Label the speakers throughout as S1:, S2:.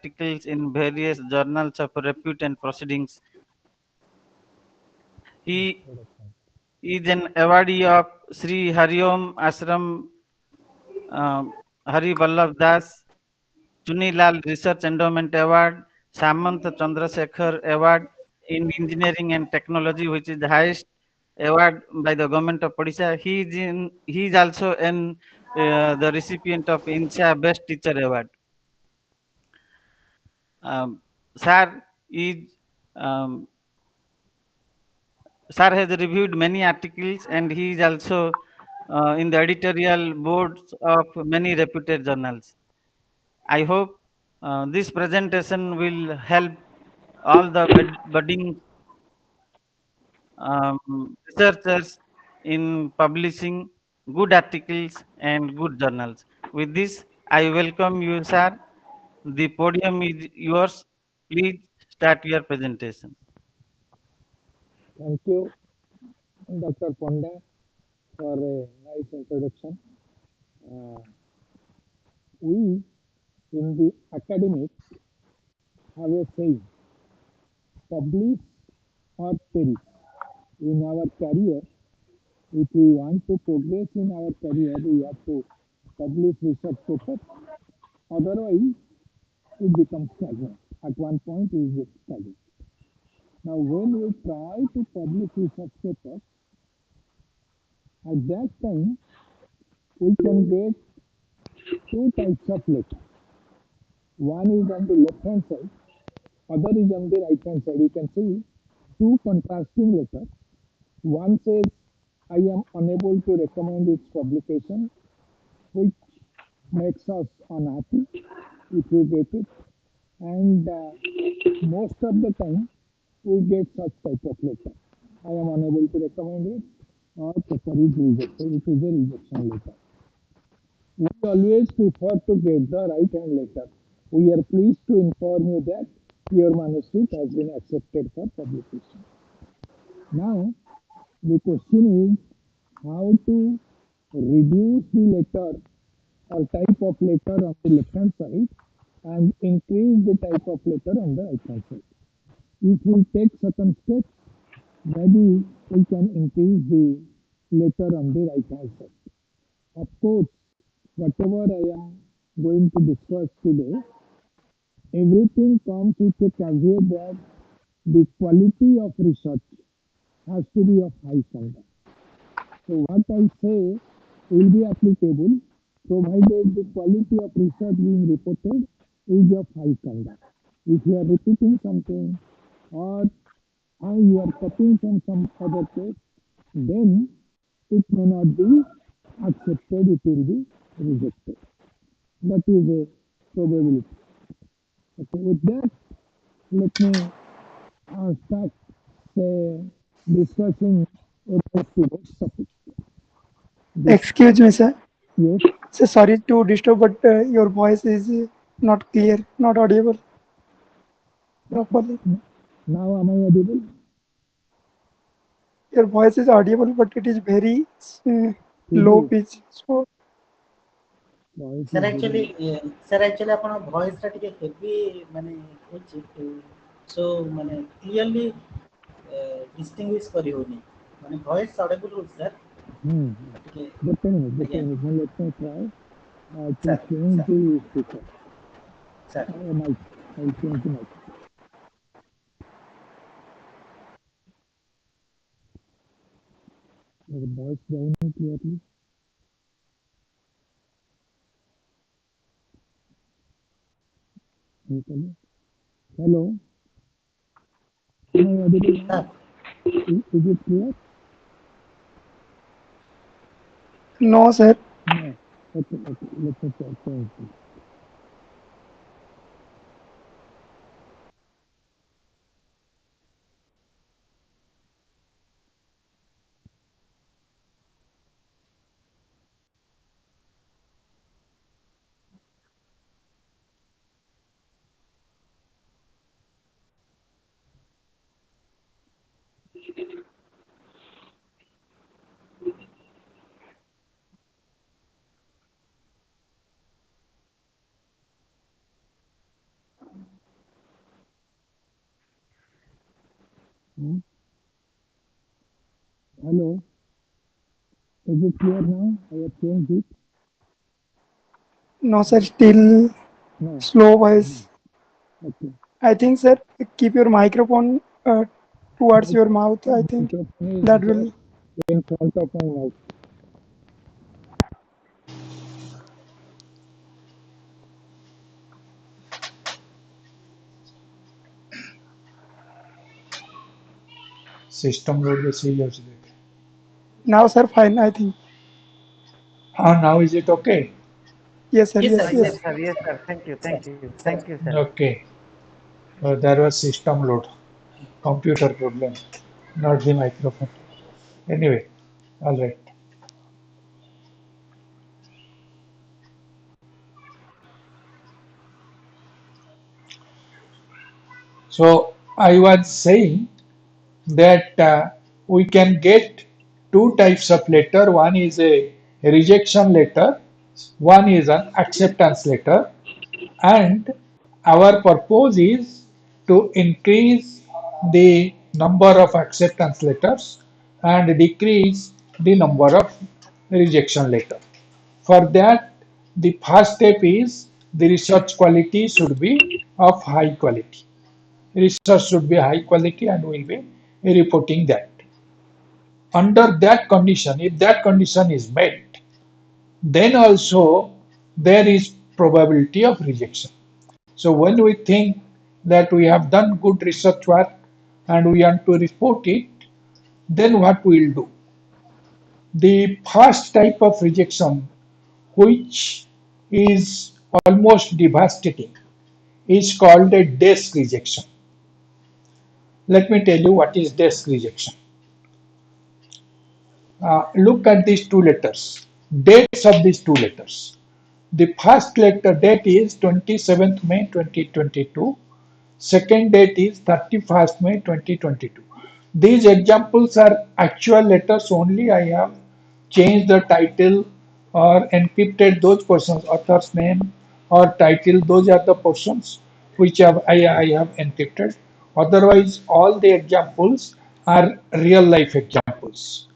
S1: articles in various journals of repute and proceedings. He is an awardee of Sri Hariom Ashram Hari Vallabh Das, Chunilal Research Endowment Award, Samant Chandrasekhar Award in Engineering and Technology, which is the highest award by the government of Odisha. He is also the recipient of INSA Best Teacher Award. Sir is um, Sir has reviewed many articles and he is also in the editorial boards of many reputed journals. I hope this presentation will help all the budding researchers in publishing good articles and good journals. With this, I welcome you, sir. The podium is yours. Please start your presentation.
S2: Thank you, Dr. Ponda, for a nice introduction. Uh, we in the academics have a saying, publish or perish. In our career, if we want to progress in our career, we have to publish research papers. Otherwise, it becomes stagnant. At one point, we get stagnant. Now, when we try to publish research papers, at that time, we can get two types of letters. One is on the left hand side, other is on the right hand side. You can see two contrasting letters. One says, I am unable to recommend its publication, which makes us unhappy if we get it. And most of the time, we get such type of letter. I am unable to recommend it, or paper is rejected. It is a rejection letter. We always prefer to get the right hand letter. We are pleased to inform you that your manuscript has been accepted for publication. Now, the question is how to reduce the letter or type of letter on the left hand side and increase the type of letter on the right hand side. If we take certain steps, maybe we can increase the letter on the right hand side. Of course, whatever I am going to discuss today, everything comes with a caveat that the quality of research has to be of high standard. So what I say will be applicable provided the quality of research being reported is of high standard. If you are repeating something or you are copying from some other place, then it may not be accepted, it will be rejected. That is a probability. Okay, with that, let me start discussing about today's topic. This,
S3: Excuse me, sir.
S2: yes,
S3: So sorry to disturb, but your voice is not clear, not audible properly.
S2: now am I audible?
S3: Your voice is audible, but it is very low
S2: Feeble.
S3: pitch. So
S2: Voice
S4: Sir,
S2: is
S4: actually,
S2: very
S4: ଆପଣ voice ଟା ଟିକେ heavy ମାନେ ହଉଛି, so ମାନେ clearly distinguish କରି ହଉନି, ମାନେ voice audible ହଉଛି sir, ଟିକେ
S2: Just a minute, just a
S4: ଆଜ୍ଞା
S2: minute. Now let me try to
S4: sir
S2: change
S4: sir
S2: the speaker.
S4: sir
S2: Mic. I'll change the mic. The voice down clearly. Hello. Am I audible now? Is it clear?
S3: no, sir.
S2: No. Okay, okay. Let me change this. Hmm? Hello, is it clear now? I have changed it.
S3: No, sir, still
S2: No.
S3: slow voice.
S2: Okay.
S3: I think, sir, keep your microphone towards your mouth. I think
S2: Microphone is
S3: that
S2: just
S3: will.
S2: in front of my mouth.
S5: System load the serious.
S3: Now, sir, fine. I think.
S5: Now is it okay?
S3: Yes, sir.
S4: Yes, sir.
S3: Yes,
S1: Yes,
S3: yes.
S1: sir. Yes, sir. Thank you, sir.
S5: Okay. There was system load, computer problem, not the microphone. Anyway, all right. So I was saying that we can get two types of letter. One is a rejection letter, one is an acceptance letter, and our purpose is to increase the number of acceptance letters and decrease the number of rejection letter. For that, the first step is the research quality should be of high quality. Research should be high quality and will be reporting that. Under that condition, if that condition is met, then also there is probability of rejection. So when we think that we have done good research work and we want to report it, then what we will do? The first type of rejection, which is almost devastating, is called a desk rejection. Let me tell you what is desk rejection. Look at these two letters, dates of these two letters. The first letter date is 27th May 2022. Second date is 31st May 2022. These examples are actual letters only. I have changed the title or encrypted those persons, author's name or title. Those are the persons which I have encrypted. Otherwise, all the examples are real life examples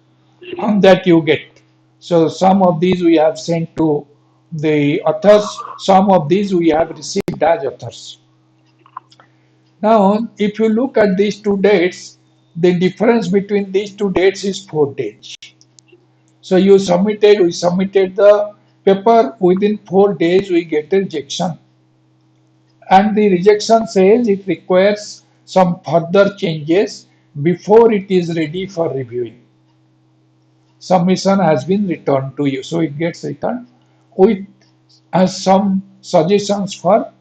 S5: that you get. So some of these we have sent to the authors, some of these we have received as authors. Now, if you look at these two dates, the difference between these two dates is 4 days. So we submitted the paper within 4 days, we get a rejection. And the rejection says it requires some further changes before it is ready for reviewing. Submission has been returned to you. So it gets returned with some suggestions for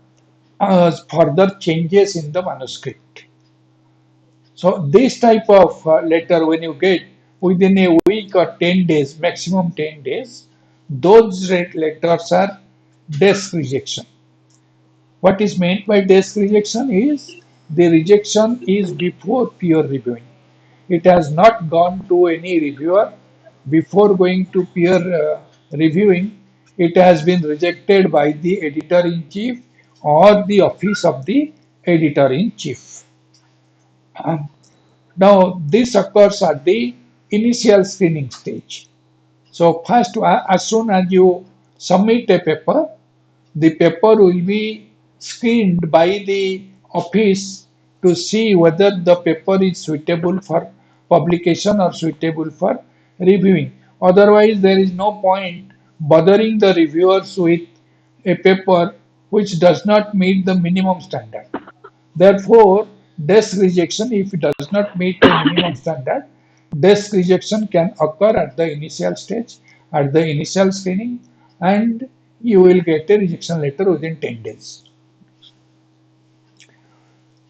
S5: further changes in the manuscript. So this type of letter, when you get within a week or 10 days, maximum 10 days, those letters are desk rejection. What is meant by desk rejection is the rejection is before peer reviewing. It has not gone to any reviewer. Before going to peer reviewing, it has been rejected by the editor in chief or the office of the editor in chief. Now, this occurs at the initial screening stage. So, first, as soon as you submit a paper, the paper will be screened by the office to see whether the paper is suitable for publication or suitable for reviewing. Otherwise, there is no point bothering the reviewers with a paper which does not meet the minimum standard. Therefore, desk rejection, if it does not meet a minimum standard, desk rejection can occur at the initial stage, at the initial screening, and you will get a rejection letter within 10 days.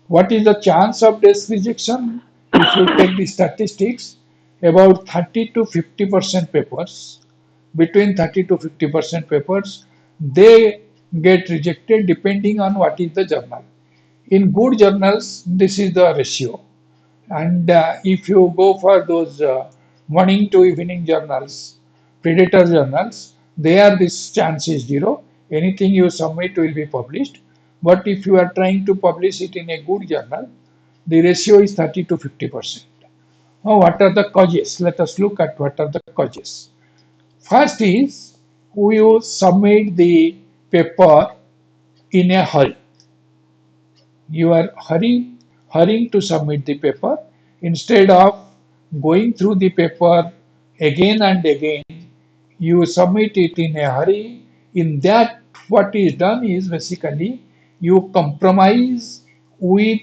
S5: What is the chance of desk rejection? If you take the statistics, about 30 to 50% papers, between 30 to 50% papers, they get rejected depending on what is the journal. In good journals, this is the ratio. And if you go for those morning to evening journals, predator journals, there this chance is zero. Anything you submit will be published. But if you are trying to publish it in a good journal, The ratio is 30 to 50%. Now, what are the causes? Let us look at what are the causes. First is you submit the paper in a hurry. You are hurrying to submit the paper instead of going through the paper again and again. You submit it in a hurry. In that, what is done is basically you compromise with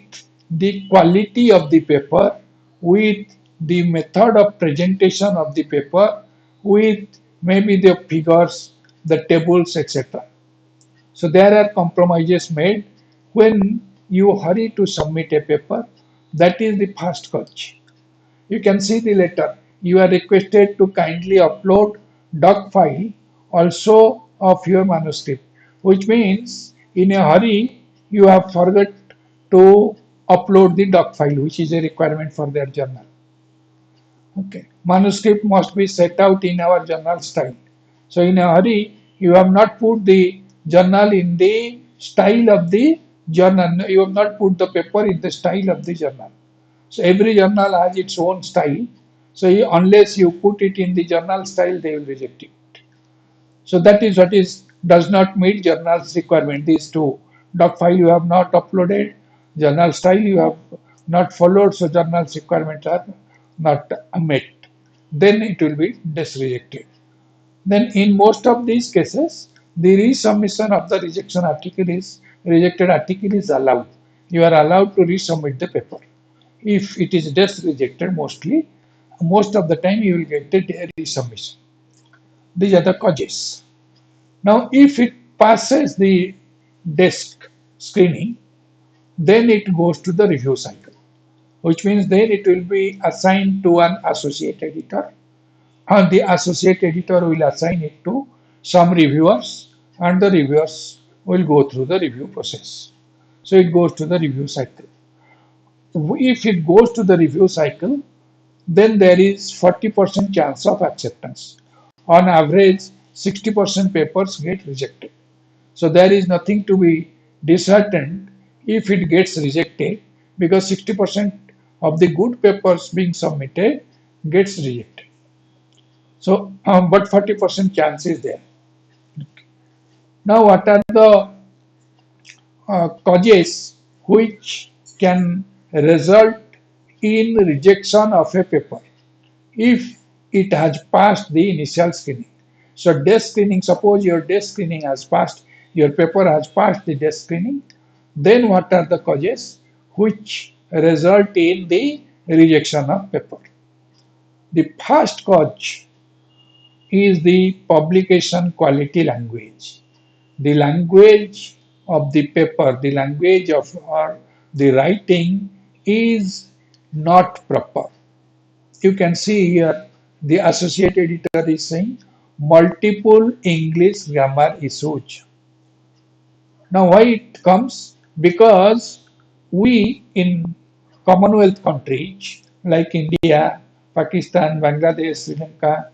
S5: the quality of the paper, with the method of presentation of the paper, with maybe the figures, the tables, etc. So there are compromises made when you hurry to submit a paper. That is the first cause. You can see the letter. You are requested to kindly upload doc file also of your manuscript, which means in a hurry you have forgot to upload the doc file, which is a requirement for their journal. Okay. Manuscript must be set out in our journal style. So in a hurry, you have not put the journal in the style of the journal. You have not put the paper in the style of the journal. So every journal has its own style. So unless you put it in the journal style, they will reject it. So that is what is does not meet journal's requirement. These two doc file you have not uploaded, journal style you have not followed, so journal's requirements are not met. Then it will be disrejected. Then in most of these cases, the resubmission of the rejected article is allowed. You are allowed to resubmit the paper. If it is just rejected mostly, most of the time you will get the resubmission. These are the causes. Now, if it passes the desk screening, then it goes to the review cycle, which means then it will be assigned to an associate editor, and the associate editor will assign it to some reviewers, and the reviewers will go through the review process. So it goes to the review cycle. If it goes to the review cycle, then there is 40% chance of acceptance. On average, 60% papers get rejected. So there is nothing to be disheartened if it gets rejected, because 60% of the good papers being submitted gets rejected. So, but 40% chance is there. Now, what are the causes which can result in rejection of a paper if it has passed the initial screening? So desk screening, suppose your desk screening has passed, your paper has passed the desk screening, then what are the causes which result in the rejection of paper? The first cause is the publication quality language. The language of the paper, the language of or the writing is not proper. You can see here the associate editor is saying multiple English grammar issues. Now why it comes? Because we in Commonwealth countries like India, Pakistan, Bangladesh, Sri Lanka,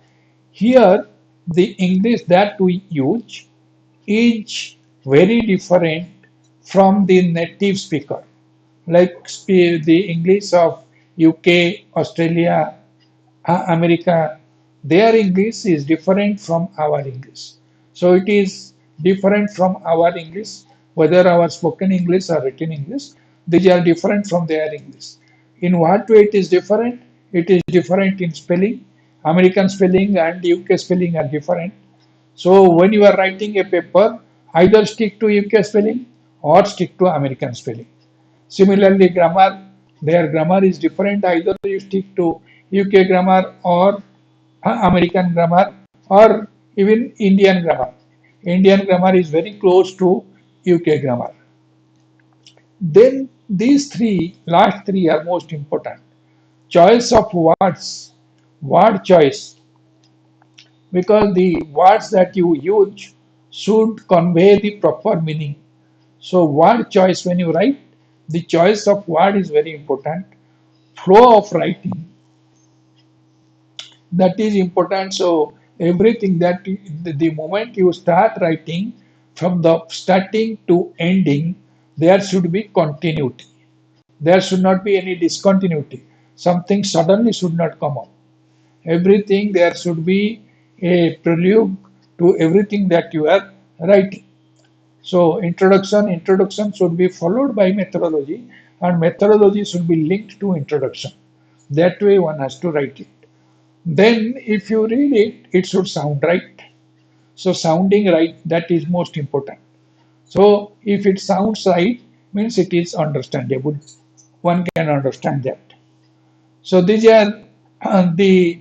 S5: here the English that we use is very different from the native speaker. Like the English of UK, Australia, America, their English is different from our English. So it is different from our English, whether our spoken English or written English, these are different from their English. In what way it is different? It is different in spelling. American spelling and UK spelling are different. So when you are writing a paper, either stick to UK spelling or stick to American spelling. Similarly, grammar, their grammar is different. Either you stick to UK grammar or American grammar or even Indian grammar. Indian grammar is very close to UK grammar. Then these last three are most important. Choice of words, word choice, because the words that you use should convey the proper meaning. So word choice, when you write, the choice of word is very important. Flow of writing, that is important. So everything that the moment you start writing, from the starting to ending, there should be continuity. There should not be any discontinuity. Something suddenly should not come up. Everything there should be a prelude to everything that you are writing. So introduction should be followed by methodology, and methodology should be linked to introduction. That way one has to write it. Then if you read it, it should sound right. So sounding right, that is most important. So if it sounds right, means it is understandable. One can understand that. So these are the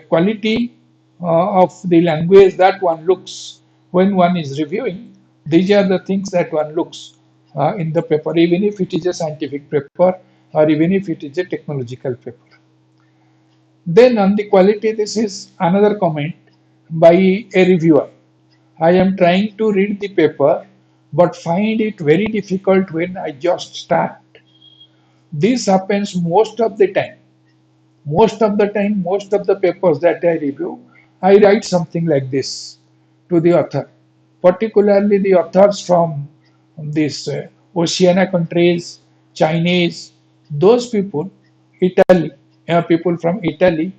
S5: quality of the language that one looks when one is reviewing. These are the things that one looks in the paper, even if it is a scientific paper or even if it is a technological paper. Then on the quality, this is another comment by a reviewer. I am trying to read the paper but find it very difficult when I just start. This happens most of the time. Most of the papers that I review, I write something like this to the author, particularly the authors from these Oceania countries, Chinese, those people, Italy, people from Italy.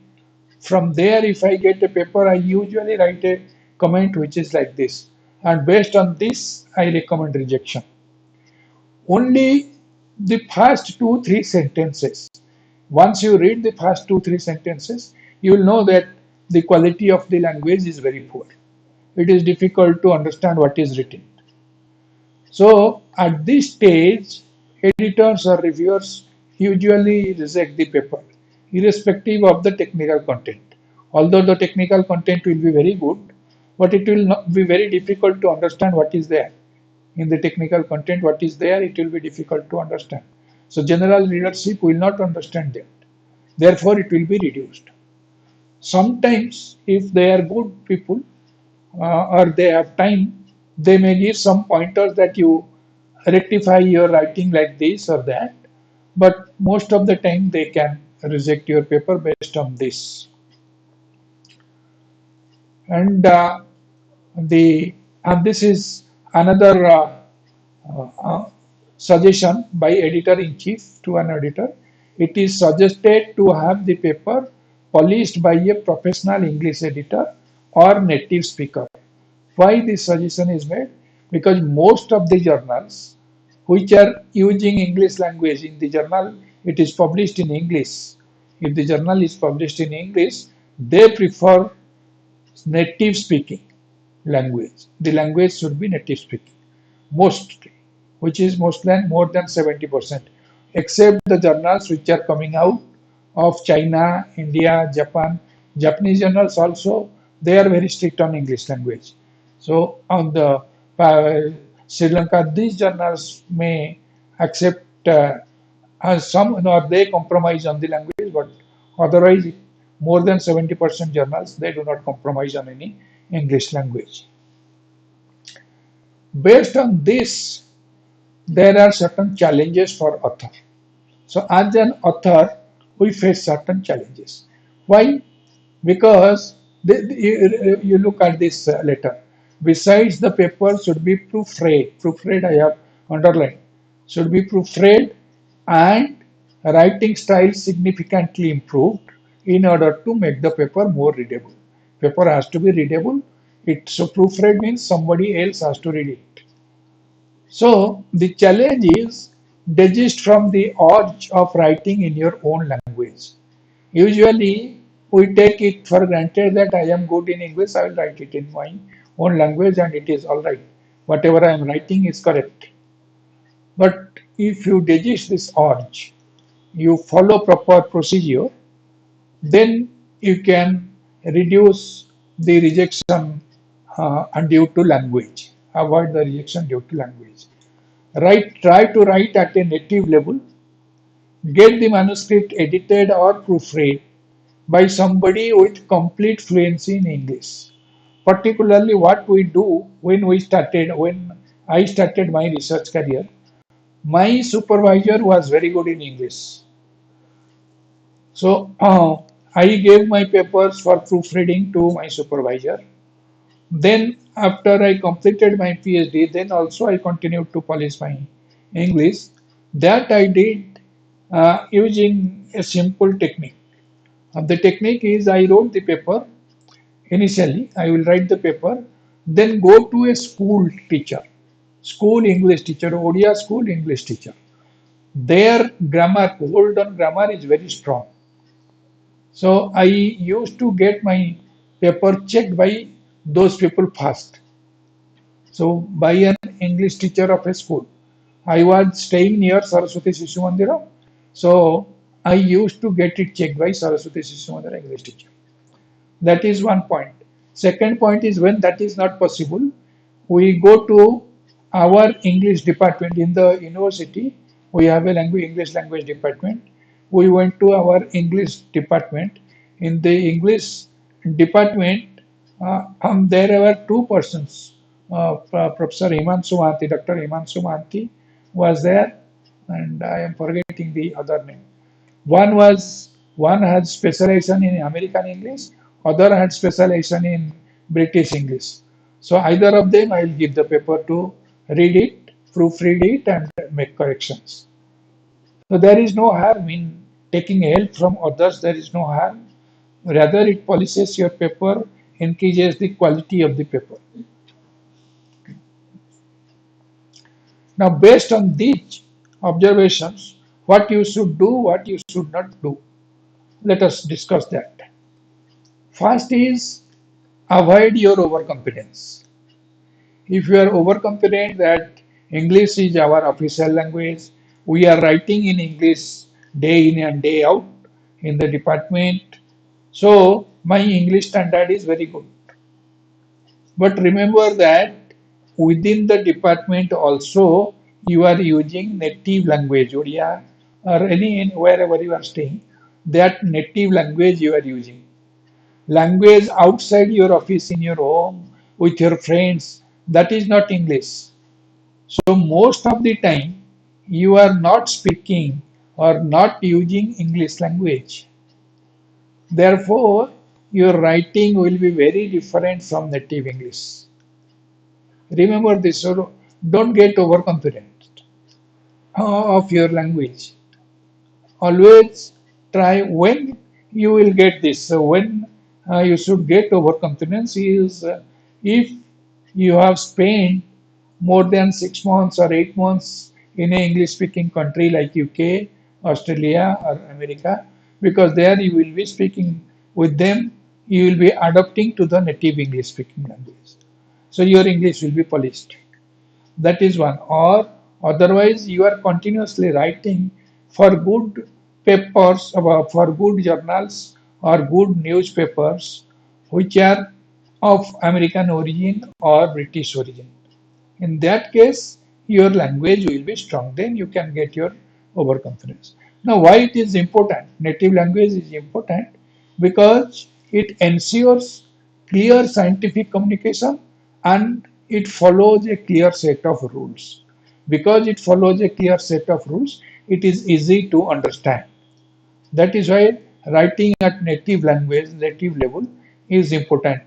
S5: From there, if I get a paper, I usually write a comment which is like this. And based on this, I recommend rejection. Only the first two, three sentences. Once you read the first two, three sentences, you will know that the quality of the language is very poor. It is difficult to understand what is written. So, at this stage, editors or reviewers usually reject the paper, irrespective of the technical content. Although the technical content will be very good, but it will not be very difficult to understand what is there. In the technical content, what is there, it will be difficult to understand. So, general readership will not understand that. Therefore, it will be reduced. Sometimes, if they are good people or they have time, they may give some pointers that you rectify your writing like this or that. But most of the time, they can reject your paper based on this. And the and this is another suggestion by editor-in-chief to an editor. It is suggested to have the paper polished by a professional English editor or native speaker. Why this suggestion is made? Because most of the journals which are using English language, in the journal it is published in English. If the journal is published in English, they prefer native speaking language. The language should be native speaking, mostly, which is mostly more than 70%, except the journals which are coming out of China, India, Japan. Japanese journals also, they are very strict on English language. So on the Sri Lanka, these journals may accept some, or they compromise on the language, but otherwise more than 70% journals, they do not compromise on any English language. Based on this, there are certain challenges for author. So as an author, we face certain challenges. Why? Because you look at this letter. Besides, the paper should be proofread. Proofread I have underlined. Should be proofread and writing style significantly improved in order to make the paper more readable. Paper has to be readable. So proofread means somebody else has to read it. So the challenge is desist from the urge of writing in your own language. Usually we take it for granted that I am good in English, I will write it in my own language and it is alright. Whatever I am writing is correct. But if you desist this urge, you follow proper procedure, then you can reduce the rejection due to language. Avoid the rejection due to language. Try to write at a native level. Get the manuscript edited or proofread by somebody with complete fluency in English. Particularly what we do when I started my research career, my supervisor was very good in English. So I gave my papers for proofreading to my supervisor. Then after I completed my PhD, then also I continued to polish my English. That I did using a simple technique. The technique is I wrote the paper. Initially, I will write the paper, then go to a school teacher, school English teacher, Odia school English teacher. Their grammar, hold on grammar is very strong. So I used to get my paper checked by those people first. So by an English teacher of a school. I was staying near Saraswati Sishu Mandira. So I used to get it checked by Saraswati Sishu Mandira English teacher. That is one point. Second point is when that is not possible, we go to our English department in the university. We have a English language department. We went to our English department. In the English department, there were two persons. Professor Himanshu Mahanti, Dr. Himanshu Mahanti was there, and I am forgetting the other name. One had specialization in American English, other had specialization in British English. So either of them, I will give the paper to read it, proofread it, and make corrections. So there is no harm in taking help from others. There is no harm. Rather, it polishes your paper, increases the quality of the paper. Now, based on these observations, what you should do, what you should not do. Let us discuss that. First is avoid your overconfidence. If you are overconfident that English is our official language, we are writing in English day in and day out in the department, so my English standard is very good. But remember that within the department also you are using native language, Odia, or any wherever you are staying, that native language you are using. Language outside your office, in your home, with your friends, that is not English. So most of the time, you are not speaking or not using English language. Therefore, your writing will be very different from native English. Remember this, so don't get overconfident of your language. Always try when you will get this. So when you should get overconfidence is if you have spent more than 6 months or 8 months in an English speaking country like UK, Australia or America, because there you will be speaking with them, you will be adapting to the native English speaking language. So your English will be polished. That is one. Or otherwise, you are continuously writing for good papers, for good journals or good newspapers, which are of American origin or British origin. In that case, your language will be strong. Then you can get your overconfidence. Now, why it is important? Native language is important because it ensures clear scientific communication and it follows a clear set of rules. Because it follows a clear set of rules, it is easy to understand. That is why writing at native language, native level is important.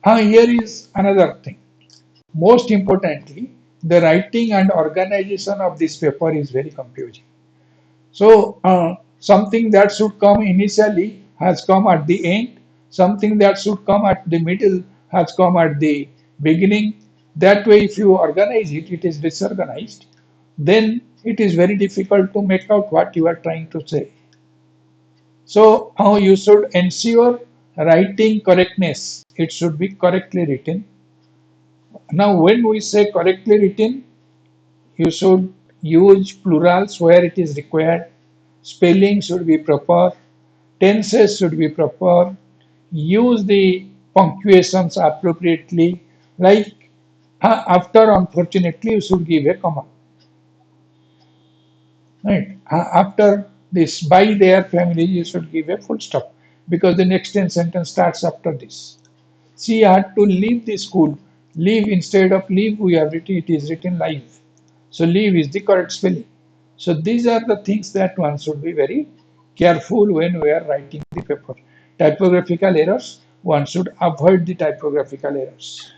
S5: Here is another thing. Most importantly, the writing and organization of this paper is very confusing. So, something that should come initially has come at the end, something that should come at the middle has come at the beginning. That way, if you organize it, it is disorganized, then it is very difficult to make out what you are trying to say. So, you should ensure writing correctness, it should be correctly written. Now, when we say correctly written, you should use plurals where it is required. Spelling should be proper. Tenses should be proper. Use the punctuations appropriately. Like after, unfortunately, you should give a comma. Right? After this, by their family, you should give a full stop because the next sentence starts after this. She had to leave the school. Leave instead of leave, we have written it is written live. So leave is the correct spelling. So these are the things that one should be very careful when we are writing the paper. Typographical errors, one should avoid the typographical errors.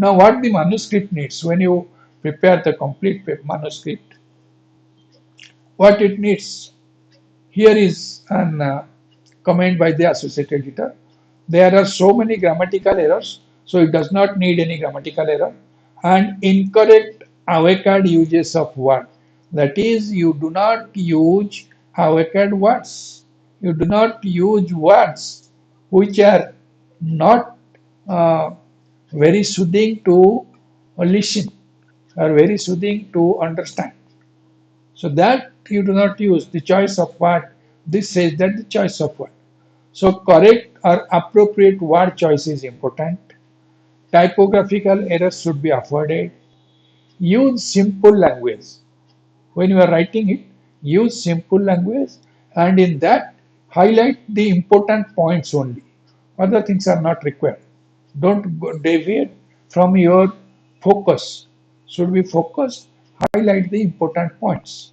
S5: Now, what the manuscript needs when you prepare the complete manuscript, what it needs. Here is an comment by the associate editor. There are so many grammatical errors, so it does not need any grammatical error. And incorrect avacad uses of word. That is, you do not use avacad words. You do not use words which are not uh, very soothing to listen or very soothing to understand. So that you do not use the choice of word. This says that the choice of word. So correct or appropriate word choice is important. Typographical errors should be avoided. Use simple language. When you are writing it, use simple language, and in that highlight the important points only. Other things are not required. Don't deviate from your focus. Should be focused, highlight the important points.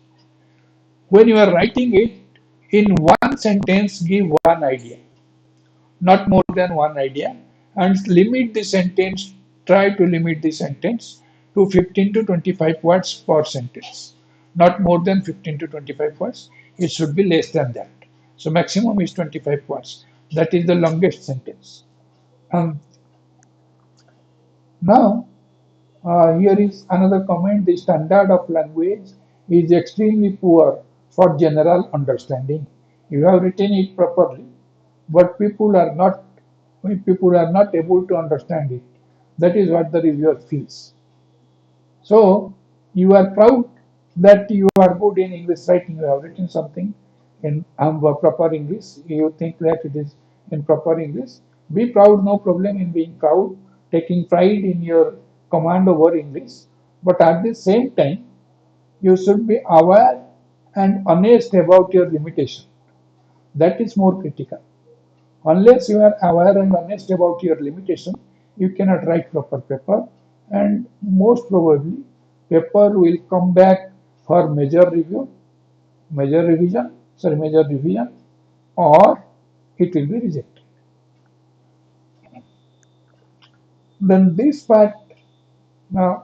S5: When you are writing it, in one sentence, give one idea, not more than one idea, and limit the sentence, try to limit the sentence to 15 to 25 words per sentence. Not more than 15 to 25 words, it should be less than that. So maximum is 25 words. That is the longest sentence. And now, here is another comment. The standard of language is extremely poor for general understanding. You have written it properly, but people are not able to understand it. That is what the reviewer feels. So you are proud that you are good in English writing. You have written something in proper English. You think that it is in proper English. Be proud, no problem in being proud, taking pride in your command over English. But at the same time, you should be aware and honest about your limitation. That is more critical. Unless you are aware and honest about your limitation, you cannot write proper paper, and most probably paper will come back for major review, major revision, or it will be rejected. Then this part,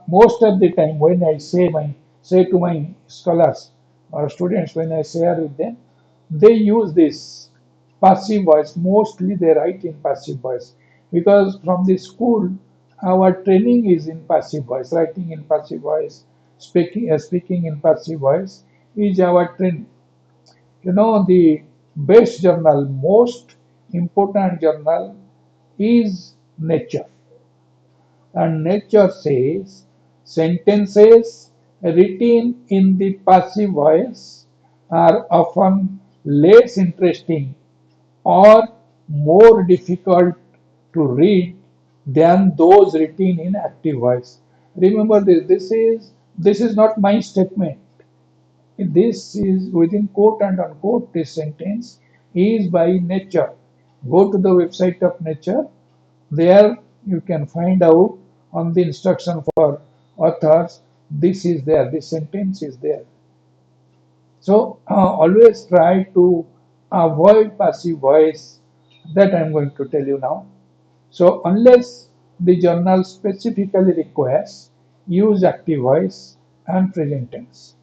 S5: most of the time when I say to my scholars or students, when I share with them, they use this passive voice. Mostly they write in passive voice because from the school our training is in passive voice, writing in passive voice, speaking in passive voice is our training. You know, the best journal, most important journal is Nature. And Nature says sentences written in the passive voice are often less interesting or more difficult to read than those written in active voice. Remember this. This is not my statement. This is within quote and unquote. This sentence is by Nature. Go to the website of Nature. There you can find out on the instruction for authors. This is there. This sentence is there. So always try to avoid passive voice. That I am going to tell you now. So unless the journal specifically requires, use active voice and present tense.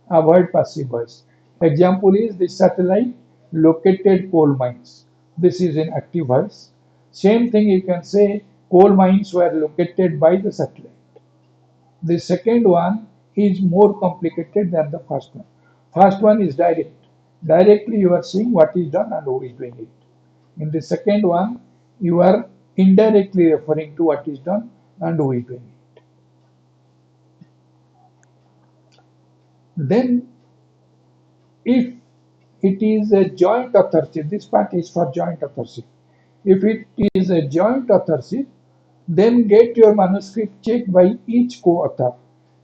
S5: Avoid passive voice. Example is the satellite located coal mines. This is in active voice. Same thing you can say coal mines were located by the satellite. The second one is more complicated than the first one. First one is direct. Directly you are seeing what is done and who is doing it. In the second one, you are indirectly referring to what is done and who is doing it. Then if it is a joint authorship, this part is for joint authorship. If it is a joint authorship, then get your manuscript checked by each co-author,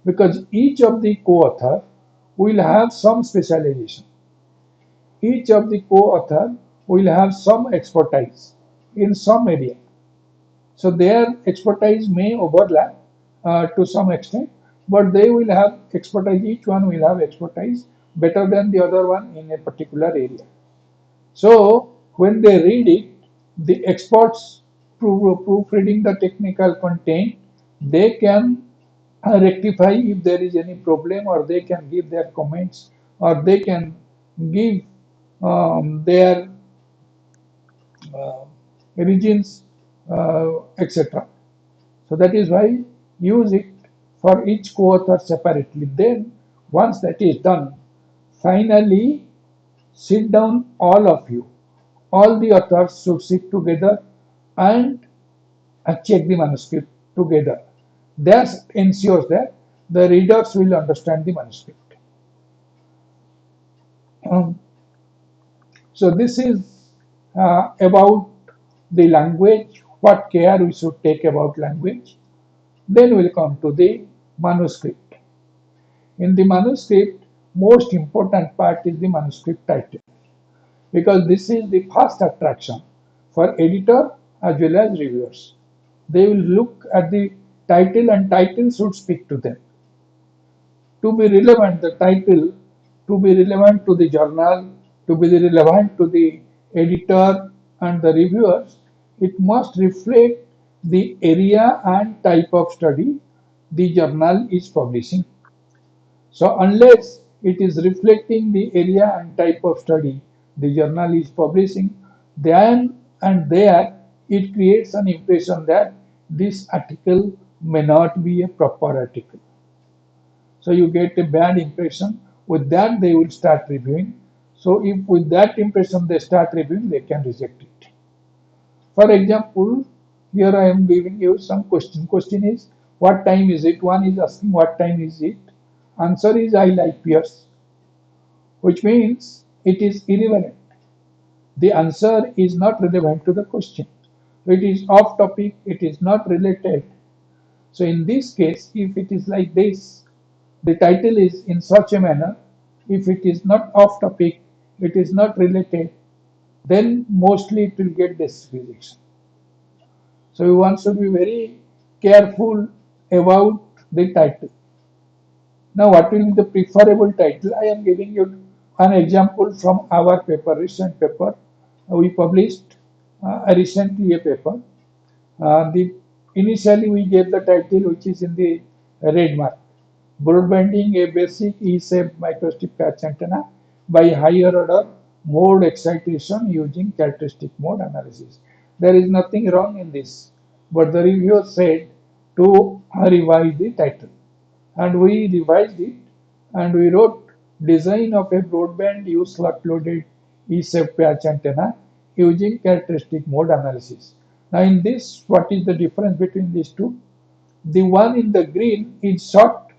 S5: because each of the co-author will have some specialization. Each of the co-author will have some expertise in some area. So their expertise may overlap to some extent, but they will have expertise, each one will have expertise better than the other one in a particular area. So when they read it, the experts proofreading the technical content They can rectify if there is any problem, or they can give their comments, or they can give their uh, origins, etc. So that is why use it for each co-author separately. Then once that is done, finally sit down, all of you, all the authors should sit together and check the manuscript together. That ensures that the readers will understand the manuscript. Um, so this is about the language, what care we should take about language. Then we'll come to the manuscript. In the manuscript, most important part is the manuscript title, because this is the first attraction for editor as well as reviewers. They will look at the title, and title should speak to them. To be relevant, the title, to be relevant to the journal, to be relevant to the editor and the reviewers, it must reflect the area and type of study the journal is publishing. So unless it is reflecting the area and type of study the journal is publishing, then and there it creates an impression that this article may not be a proper article. So you get a bad impression. With that, they will start reviewing. So if with that impression they start reviewing, they can reject it. For example, here I am giving you some question. Question is, what time is it? One is asking what time is it? Answer is, I like Pierce, which means it is irrelevant. The answer is not relevant to the question. It is off topic, it is not related. So in this case, if it is like this, the title is in such a manner, if it is not off topic, it is not related, then mostly it will get this rejection. So one should be very careful about the title. Now, what will be the preferable title? I am giving you an example from our paper, recent paper. We published recently a paper. The initially we gave the title which is in the red mark, broadbanding a basic E-shaped microstrip patch antenna by higher order mode excitation using characteristic mode analysis. There is nothing wrong in this, but the reviewer said to revise the title, and we revised it, and we wrote design of a broadband U slot loaded E-shaped patch antenna using characteristic mode analysis. Now in this, what is the difference between these two? The one in the green is short,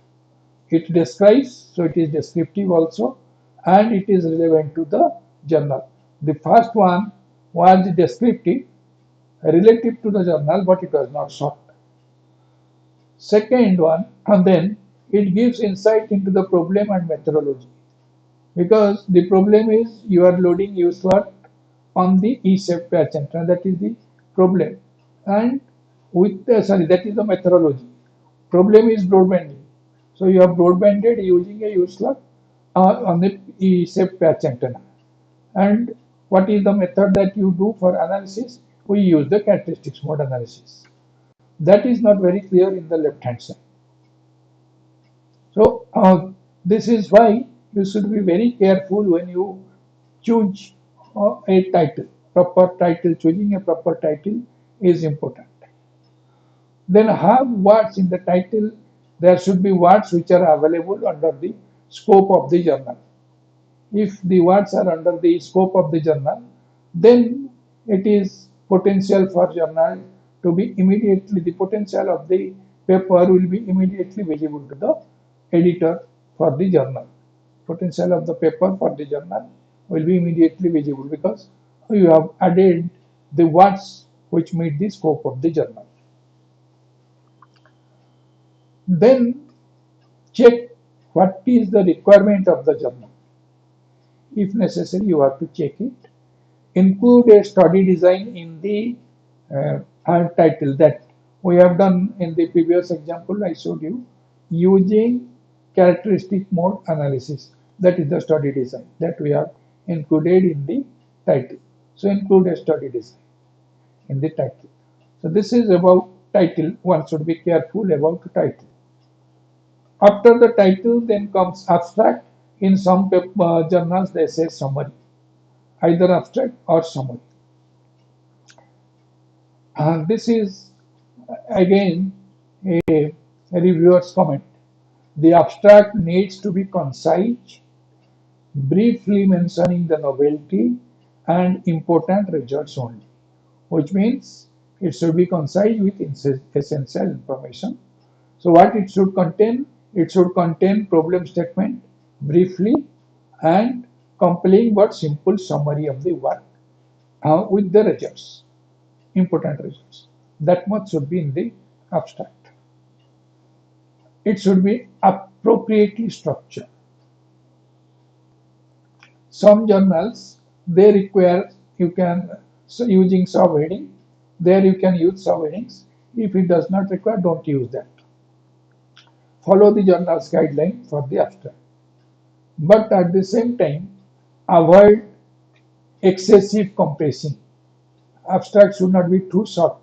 S5: it describes, so it is descriptive also, and it is relevant to the journal. The first one was descriptive, relative to the journal, but it was not short. Second one, and then it gives insight into the problem and methodology, because the problem is you are loading U slot on the E-shaped patch antenna. That is the problem, and with the, sorry, that is the methodology. Problem is broadbanding. So you have broadbanded using a U slot on the E-shaped patch antenna. And what is the method that you do for analysis? We use the characteristics mode analysis. That is not very clear in the left hand side. So this is why you should be very careful when you choose a title. Proper title, choosing a proper title is important. Then have words in the title. There should be words which are available under the scope of the journal. If the words are under the scope of the journal, then it is potential for journal to be immediately, the potential of the paper will be immediately visible to the editor for the journal. Potential of the paper for the journal will be immediately visible because you have added the words which meet the scope of the journal. Then check what is the requirement of the journal. If necessary, you have to check it. Include a study design in the title that we have done in the previous example I showed you, using characteristic mode analysis. That is the study design that we have included in the title. So include a study design in the title. So this is about title. One should be careful about the title. After the title, then comes abstract. In some journals, they say summary, either abstract or summary. And this is again a reviewer's comment. The abstract needs to be concise, briefly mentioning the novelty and important results only, which means it should be concise with essential information. So what it should contain? It should contain problem statement briefly and compelling but simple summary of the work with the results, important results. That much should be in the abstract. It should be appropriately structured. Some journals they require you can using subheading. There you can use subheadings. If it does not require, don't use that. Follow the journal's guideline for the abstract. But at the same time, avoid excessive compressing. Abstract should not be too short.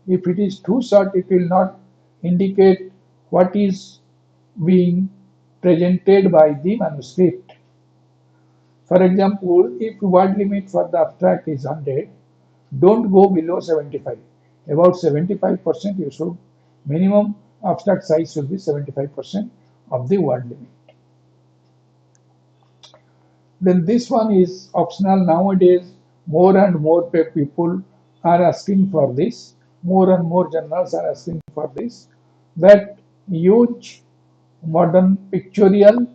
S5: If it is too short, it will not indicate what is being presented by the manuscript. For example, if word limit for the abstract is 100, don't go below 75. About 75% you should, minimum abstract size should be 75% of the word limit. Then this one is optional. Nowadays, more and more people are asking for this. More and more journals are asking for this. That use modern pictorial,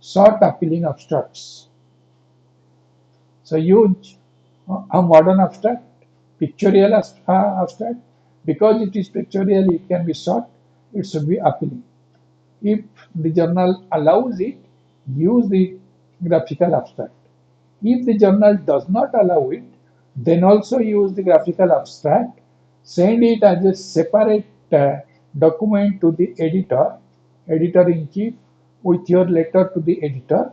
S5: short appealing abstracts. So use a modern abstract, pictorial abstract. Because it is pictorial, it can be short. It should be appealing. If the journal allows it, use the graphical abstract. If the journal does not allow it, then also use the graphical abstract. Send it as a separate document to the editor-in-chief, with your letter to the editor,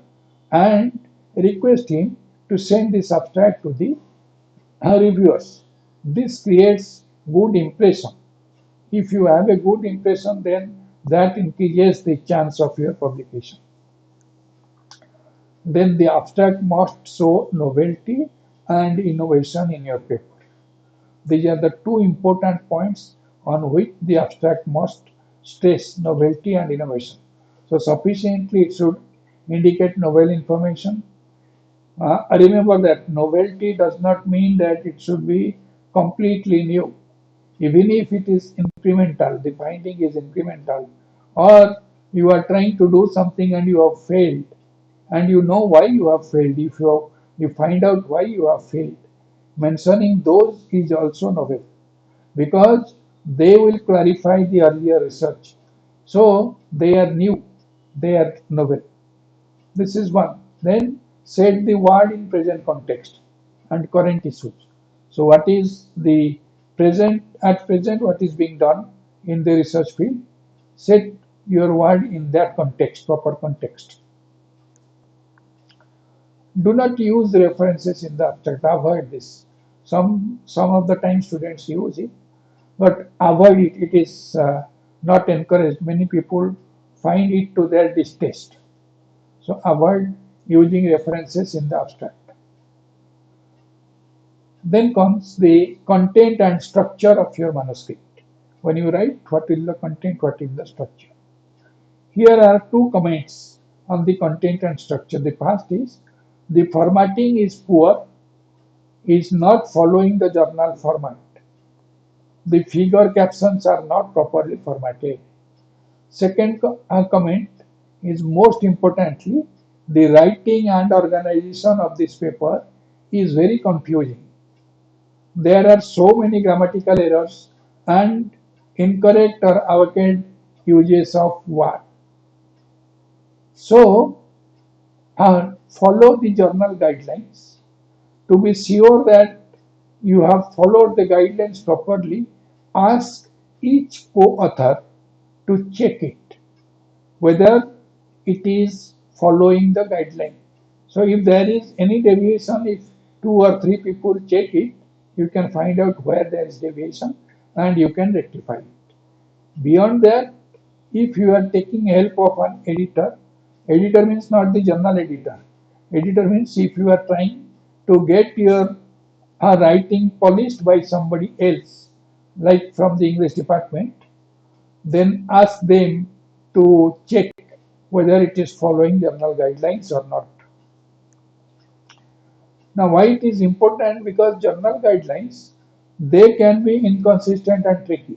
S5: and request him to send this abstract to the reviewers. This creates good impression. If you have a good impression, then that increases the chance of your publication. Then the abstract must show novelty and innovation in your paper. These are the two important points on which the abstract must stress: novelty and innovation. So sufficiently it should indicate novel information. Remember that novelty does not mean that it should be completely new. Even if it is incremental, the finding is incremental, or you are trying to do something and you have failed, and you know why you have failed. If you find out why you have failed, mentioning those is also novel, because they will clarify the earlier research. So they are new, they are novel. This is one. Then set the word in present context and current issues. So what is the present, at present what is being done in the research field? Set your word in that context, proper context. Do not use references in the abstract. Avoid this. Some of the time students use it, but avoid it. It is not encouraged. Many people find it to their distaste. So avoid using references in the abstract. Then comes the content and structure of your manuscript. When you write, what is the content, what is the structure? Here are two comments on the content and structure. The first is the formatting is poor, is not following the journal format. The figure captions are not properly formatted. Second comment is, most importantly, the writing and organization of this paper is very confusing. There are so many grammatical errors and incorrect or avocad uses of word. So, follow the journal guidelines. To be sure that you have followed the guidelines properly, ask each co-author to check it, whether it is following the guideline. So if there is any deviation, if 2 or 3 people check it, you can find out where there is deviation and you can rectify it. Beyond that, if you are taking help of an editor, editor means not the journal editor. Editor means if you are trying to get your writing polished by somebody else, like from the English department, then ask them to check whether it is following journal guidelines or not. Now, why it is important? Because journal guidelines, they can be inconsistent and tricky.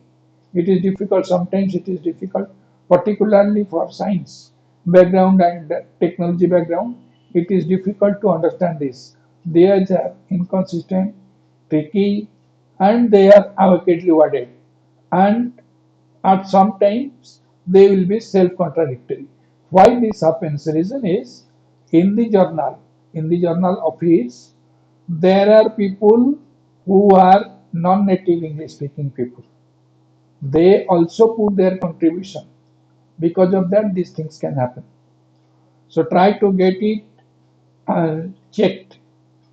S5: It is difficult, sometimes it is difficult, particularly for science background and technology background. It is difficult to understand this. They are inconsistent, tricky, and they are avocately worded. And at some times they will be self-contradictory. Why this happens? The reason is in the journal office, there are people who are non-native English speaking people. They also put their contribution. Because of that, these things can happen. So try to get it checked.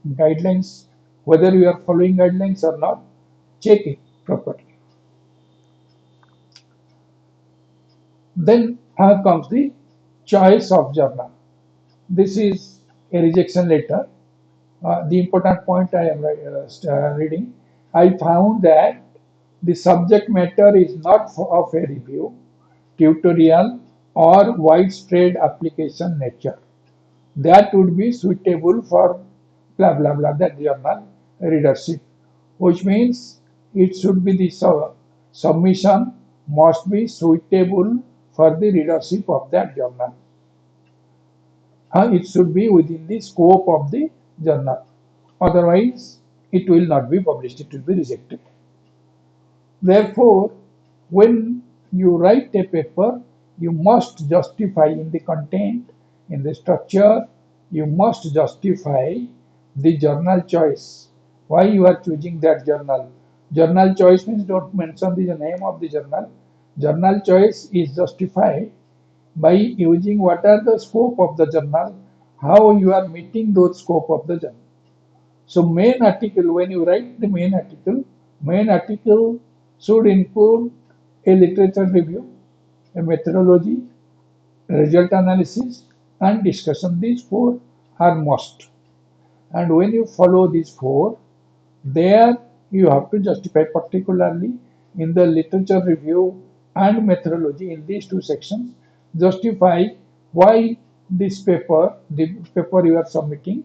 S5: Guidelines, whether you are following guidelines or not, check it properly. Then comes the choice of journal. This is a rejection letter. The important point I am reading, I found that the subject matter is not of a review, tutorial, or widespread application nature. That would be suitable for blah blah blah, that journal readership, which means it should be the submission must be suitable for the readership of that journal. It should be within the scope of the journal. Otherwise, it will not be published, it will be rejected. Therefore, when you write a paper, you must justify in the content, in the structure, you must justify the journal choice. Why you are choosing that journal? Journal choice means don't mention the name of the journal. Journal choice is justified by using what are the scope of the journal, how you are meeting those scope of the journal. So main article, when you write the main article should include a literature review, a methodology, result analysis, and discussion. These four are must. And when you follow these four, there you have to justify, particularly in the literature review and methodology, in these two sections, justify why this paper, the paper you are submitting,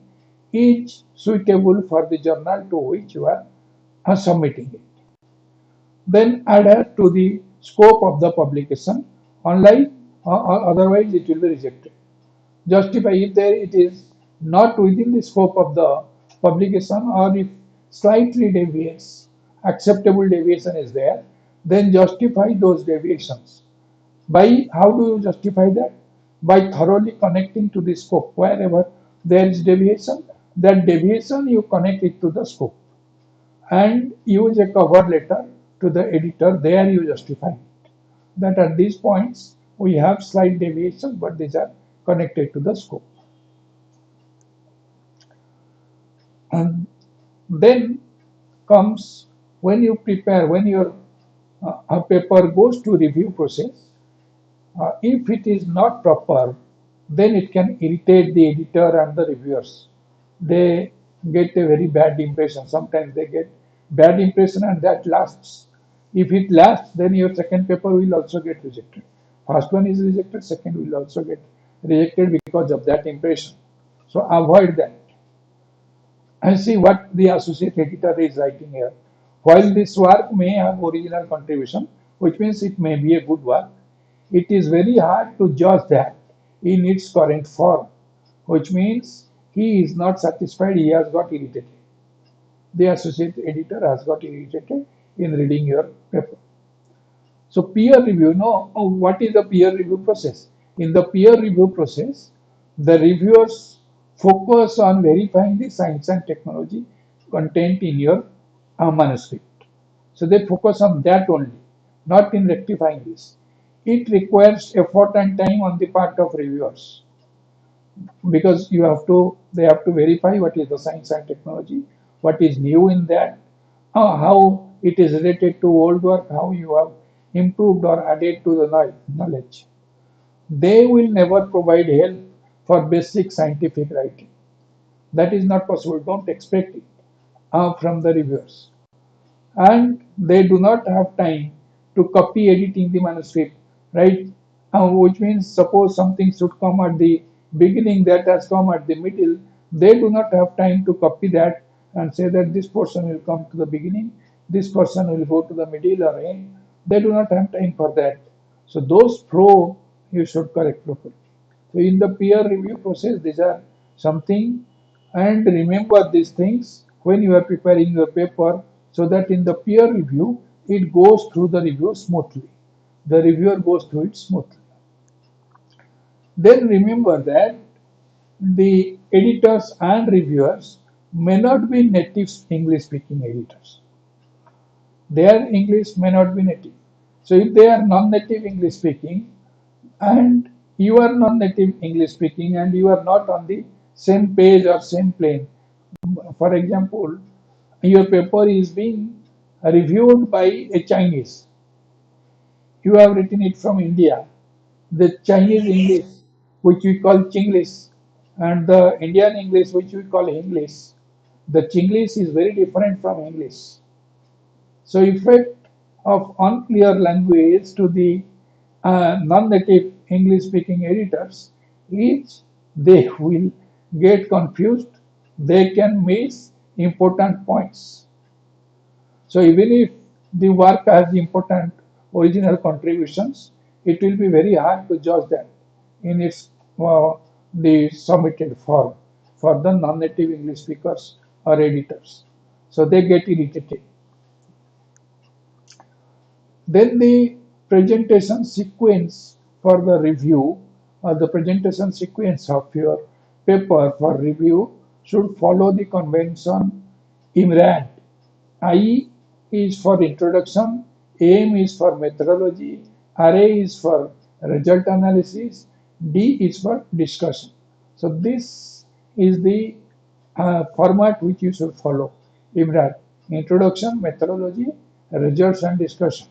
S5: is suitable for the journal to which you are submitting it. Then adhere to the scope of the publication, unlike otherwise it will be rejected. Justify if there it is not within the scope of the publication, or if slightly deviates, acceptable deviation is there, then justify those deviations. By how do you justify that? By thoroughly connecting to the scope. Wherever there is deviation, that deviation you connect it to the scope and use a cover letter to the editor. There you justify it. That at these points we have slight deviations, but these are connected to the scope. And then comes when you prepare, when your paper goes to review process, if it is not proper, then it can irritate the editor and the reviewers. They get a very bad impression. Sometimes they get bad impression and that lasts. If it lasts, then your second paper will also get rejected. First one is rejected, second will also get rejected because of that impression. So avoid that. And see what the associate editor is writing here. While this work may have original contribution, which means it may be a good work, it is very hard to judge that in its current form, which means he is not satisfied, he has got irritated. The associate editor has got irritated in reading your paper. So peer review, what is the peer review process? In the peer review process, the reviewers focus on verifying the science and technology content in your manuscript. So they focus on that only, not in rectifying this. It requires effort and time on the part of reviewers because they have to verify what is the science and technology, what is new in that, how it is related to old work, how you have improved or added to the knowledge. They will never provide help for basic scientific writing. That is not possible. Don't expect it from the reviewers. And they do not have time to copy editing the manuscript, right? Which means suppose something should come at the beginning that has come at the middle, they do not have time to copy that and say that this portion will come to the beginning, this portion will go to the middle or end. They do not have time for that. So those flow you should correct properly. So in the peer review process, these are something, and remember these things when you are preparing your paper so that in the peer review, it goes through the review smoothly. The reviewer goes through it smoothly. Then remember that the editors and reviewers may not be native English speaking editors. Their English may not be native. So if they are non-native English speaking, and you are non-native English speaking and you are not on the same page or same plane. For example, your paper is being reviewed by a Chinese. You have written it from India. The Chinese English, which we call Chinglish, and the Indian English, which we call English, the Chinglish is very different from English. So effect of unclear language to the non-native English-speaking editors is they will get confused. They can miss important points. So even if the work has important original contributions, it will be very hard to judge that in its the submitted form for the non-native English speakers or editors. So they get irritated. Then the presentation sequence for the review, or the presentation sequence of your paper for review should follow the convention IMRAD. I is for introduction, AM is for methodology, RA is for result analysis, D is for discussion. So this is the format which you should follow. IMRAD, introduction, methodology, results and discussion.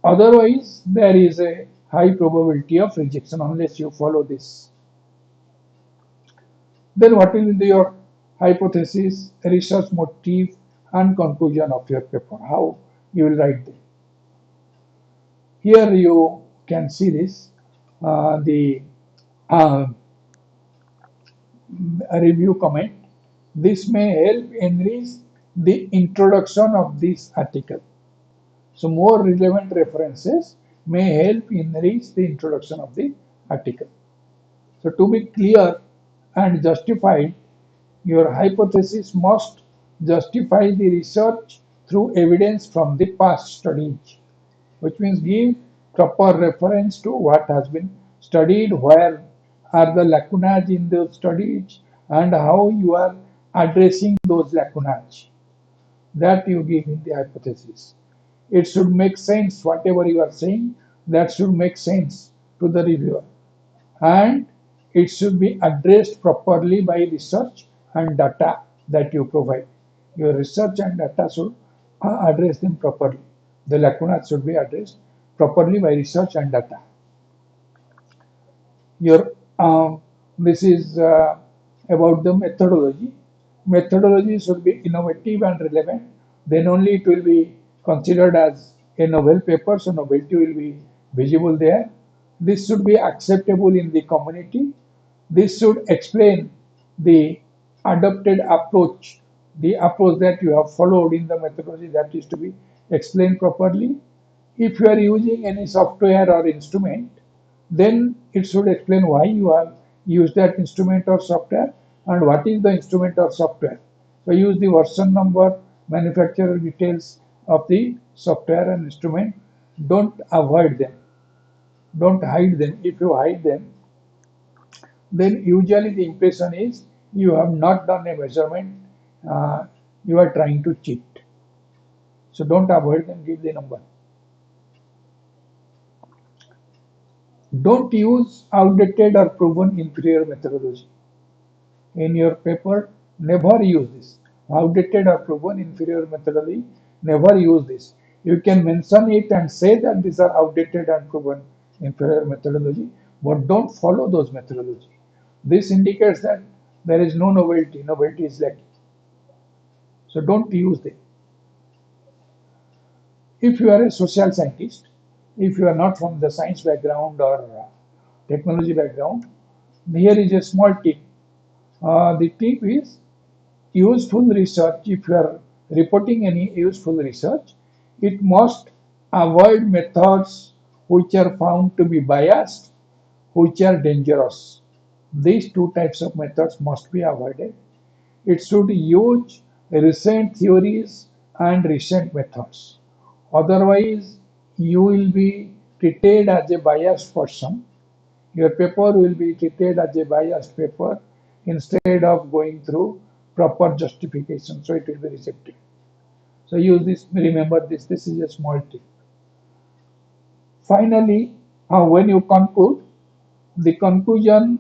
S5: Otherwise, there is a high probability of rejection unless you follow this. Then what will be your hypothesis, research motive, and conclusion of your paper? How you will write them. Here you can see this, the uh, review comment. This may help enrich the introduction of this article. So more relevant references may help enrich the introduction of the article. So to be clear and justified, your hypothesis must justify the research through evidence from the past studies, which means give proper reference to what has been studied, where are the lacunae in those studies, and how you are addressing those lacunae. That you give in the hypothesis. It should make sense, whatever you are saying, that should make sense to the reviewer. And it should be addressed properly by research and data that you provide. Your research and data should address them properly. The lacunae should be addressed properly by research and data. Your this is about the methodology. Methodology should be innovative and relevant. Then only it will be considered as a novel paper, so novelty will be visible there. This should be acceptable in the community. This should explain the adopted approach, the approach that you have followed in the methodology, that is to be explained properly. If you are using any software or instrument, then it should explain why you have used that instrument or software and what is the instrument or software. So use the version number, manufacturer details of the software and instrument. Don't avoid them. Don't hide them. If you hide them, then usually the impression is you have not done a measurement, you are trying to cheat. So don't avoid them, give the number. Don't use outdated or proven inferior methodology. In your paper, never use this. Outdated or proven inferior methodology, never use this. You can mention it and say that these are outdated and proven inferior methodology, but don't follow those methodology. This indicates that there is no novelty. Novelty is lacking. So don't use them. If you are a social scientist, if you are not from the science background or technology background, here is a small tip. The tip is useful research. If you are reporting any useful research, it must avoid methods which are found to be biased, which are dangerous. These two types of methods must be avoided. It should use recent theories and recent methods. Otherwise, you will be treated as a biased person. Your paper will be treated as a biased paper instead of going through proper justification. So it will be rejected. So use this, remember this. This is a small tip. Finally, when you conclude, the conclusion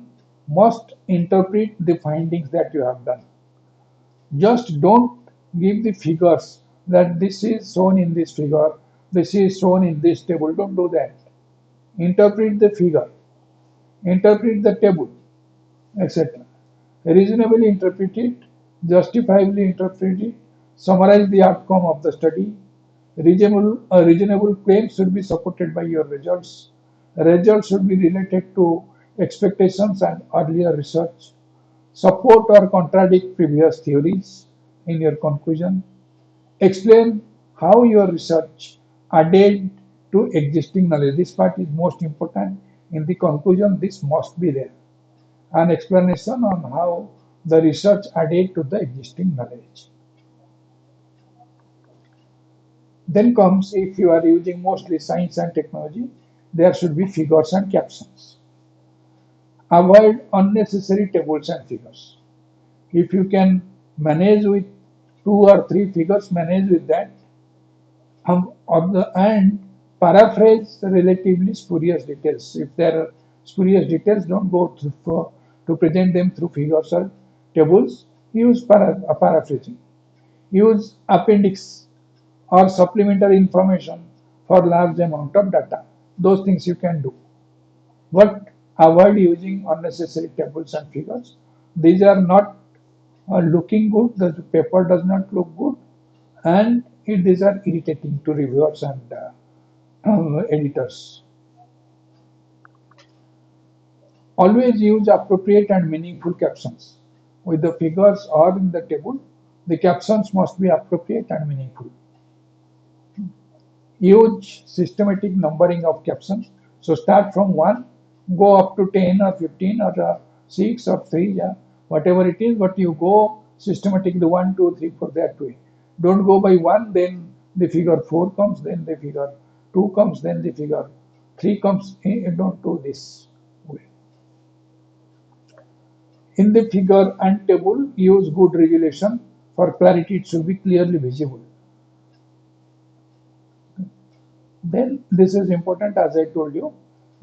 S5: must interpret the findings that you have done. Just don't give the figures that this is shown in this figure, this is shown in this table. Don't do that. Interpret the figure, interpret the table, etc. Reasonably interpret it, justifiably interpret it, summarize the outcome of the study. Reasonable claims should be supported by your results. Results should be related to expectations and earlier research. Support or contradict previous theories in your conclusion. Explain how your research added to existing knowledge. This part is most important. In the conclusion, this must be there. An explanation on how the research added to the existing knowledge. Then comes, if you are using mostly science and technology, there should be figures and captions. Avoid unnecessary tables and figures. If you can manage with two or three figures, manage with that. On the and paraphrase relatively spurious details. If there are spurious details, don't go to present them through figures or tables. Use paraphrasing. Use appendix or supplementary information for large amount of data. Those things you can do. But avoid using unnecessary tables and figures. These are not looking good. The paper does not look good, and these are irritating to reviewers and editors. Always use appropriate and meaningful captions. With the figures or in the table, the captions must be appropriate and meaningful. Use systematic numbering of captions. So start from 1, go up to 10 or 15 or 6 or 3, yeah, whatever it is, but you go systematically 1, 2, 3, 4 that way. Don't go by 1, then the figure 4 comes, then the figure 2 comes, then the figure 3 comes. Don't do this way. In the figure and table, use good resolution. For clarity, it should be clearly visible. Then this is important, as I told you.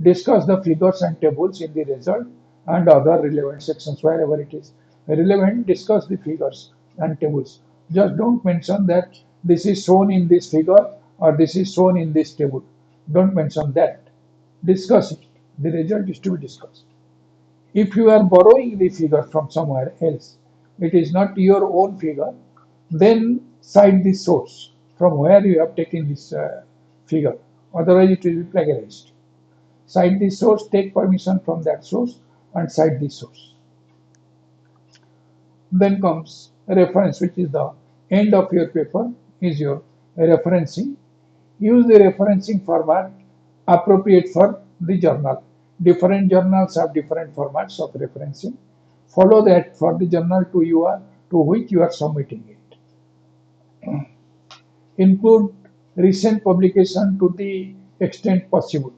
S5: Discuss the figures and tables in the result and other relevant sections. Wherever it is relevant, discuss the figures and tables. Just don't mention that this is shown in this figure or this is shown in this table. Don't mention that. Discuss it. The result is to be discussed. If you are borrowing the figure from somewhere else, it is not your own figure, then cite the source from where you have taken this figure. Otherwise, it will be plagiarized. Cite the source, take permission from that source, and cite the source. Then comes reference, which is the end of your paper, is your referencing. Use the referencing format appropriate for the journal. Different journals have different formats of referencing. Follow that for the journal to which you are submitting it. Include recent publication to the extent possible.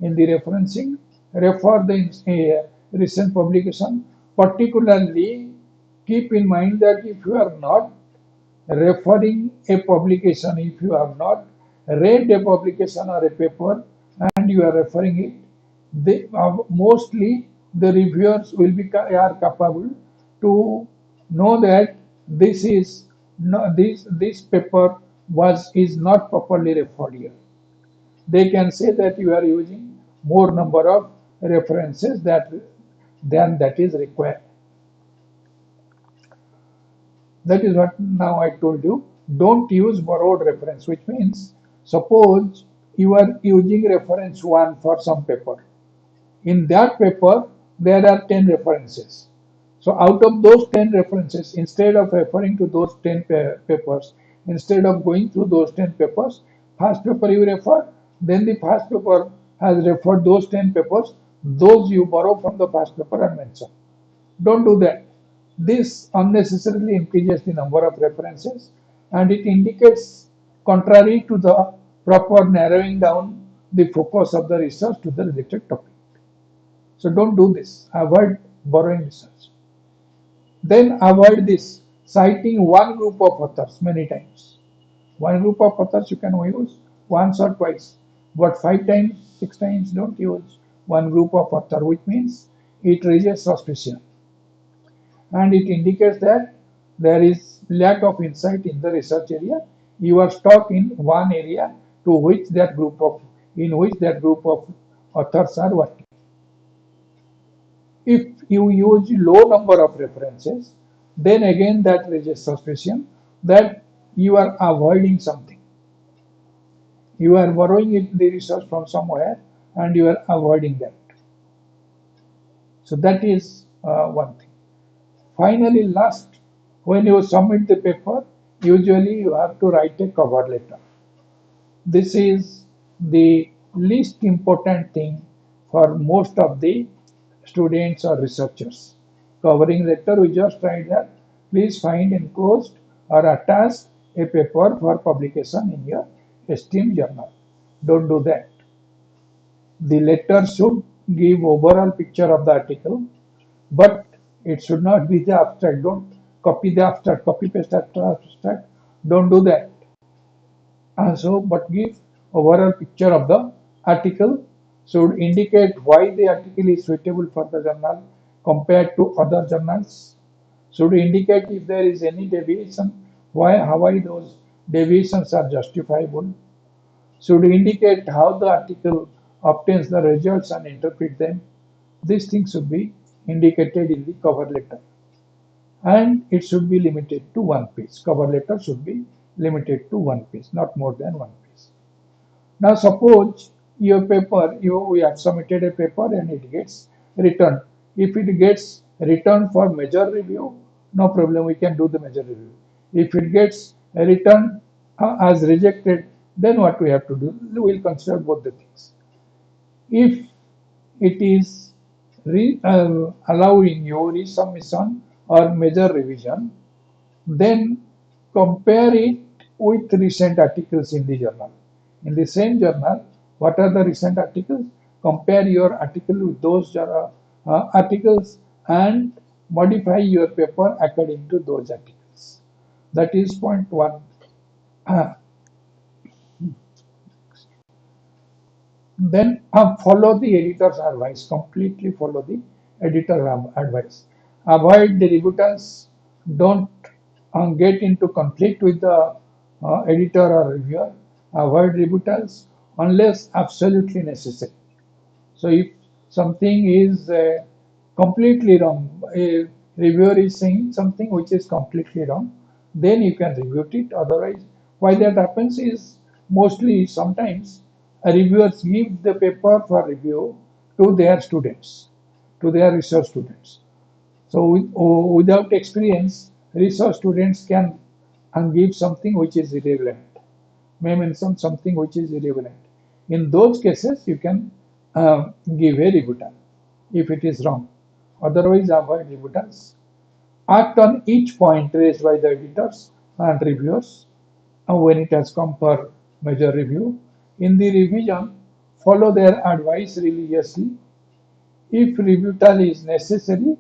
S5: In the referencing, refer the recent publication. Particularly, keep in mind that if you are not referring a publication, if you have not read a publication or a paper and you are referring it, mostly the reviewers will be are capable to know that this is no, this paper is not properly referred here. They can say that you are using more number of references than that is required. That is what now I told you. Don't use borrowed reference, which means suppose you are using reference 1 for some paper. In that paper, there are 10 references. So out of those 10 references, instead of referring to those 10 papers, instead of going through those 10 papers, first paper you refer, then the first paper has referred those 10 papers, those you borrow from the first paper and mention. Don't do that. This unnecessarily increases the number of references and it indicates contrary to the proper narrowing down the focus of the research to the related topic. So don't do this. Avoid borrowing research. Then avoid this citing one group of authors many times. One group of authors you can use once or twice, but 5 times, 6 times don't use one group of author, which means it raises suspicion and it indicates that there is lack of insight in the research area. You are stuck in one area to which that group of authors are working. If you use low number of references, then again that raises suspicion that you are avoiding something. You are borrowing the research from somewhere and you are avoiding that. So that is one thing. Finally, last, when you submit the paper, usually you have to write a cover letter. This is the least important thing for most of the students or researchers. Covering letter, we just write that please find enclosed or attach a paper for publication in your esteemed journal. Don't do that. The letter should give overall picture of the article, but it should not be the abstract. Don't copy the abstract, copy paste abstract. Don't do that. So, but give overall picture of the article, should indicate why the article is suitable for the journal compared to other journals, should indicate if there is any deviation, why those deviations are justifiable, should indicate how the article obtains the results and interpret them. These things should be indicated in the cover letter. And it should be limited to one page. Cover letter should be limited to one page, not more than one page. Now suppose your paper, we have submitted a paper and it gets returned. If it gets returned for major review, no problem, we can do the major review. If it gets returned as rejected, then what we have to do? We will consider both the things. If it is allowing you resubmission or major revision, then compare it with recent articles in the journal. In the same journal, what are the recent articles? Compare your article with those articles and modify your paper according to those articles. That is point one. Then follow the editor's advice. Completely follow the editor's advice. Avoid the rebuttals. Don't get into conflict with the editor or reviewer. Avoid rebuttals unless absolutely necessary. So if something is completely wrong, a reviewer is saying something which is completely wrong, then you can rebut it. Otherwise, why that happens is mostly sometimes reviewers give the paper for review to their students, to their research students. So without experience, research students can give something which is irrelevant, may mention something which is irrelevant. In those cases, you can give a rebuttal if it is wrong. Otherwise, avoid rebuttals. Act on each point raised by the editors and reviewers when it has come for major review. In the revision, follow their advice religiously. If rebuttal is necessary,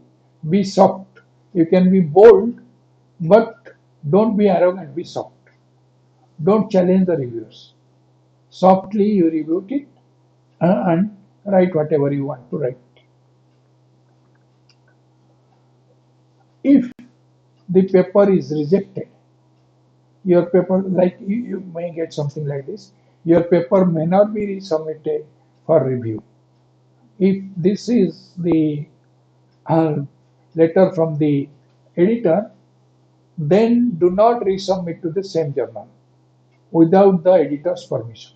S5: be soft. You can be bold, but don't be arrogant, be soft. Don't challenge the reviewers. Softly you rebut it and write whatever you want to write. If the paper is rejected, your paper, like you may get something like this, your paper may not be resubmitted for review. If this is the uh, letter from the editor, then do not resubmit to the same journal without the editor's permission.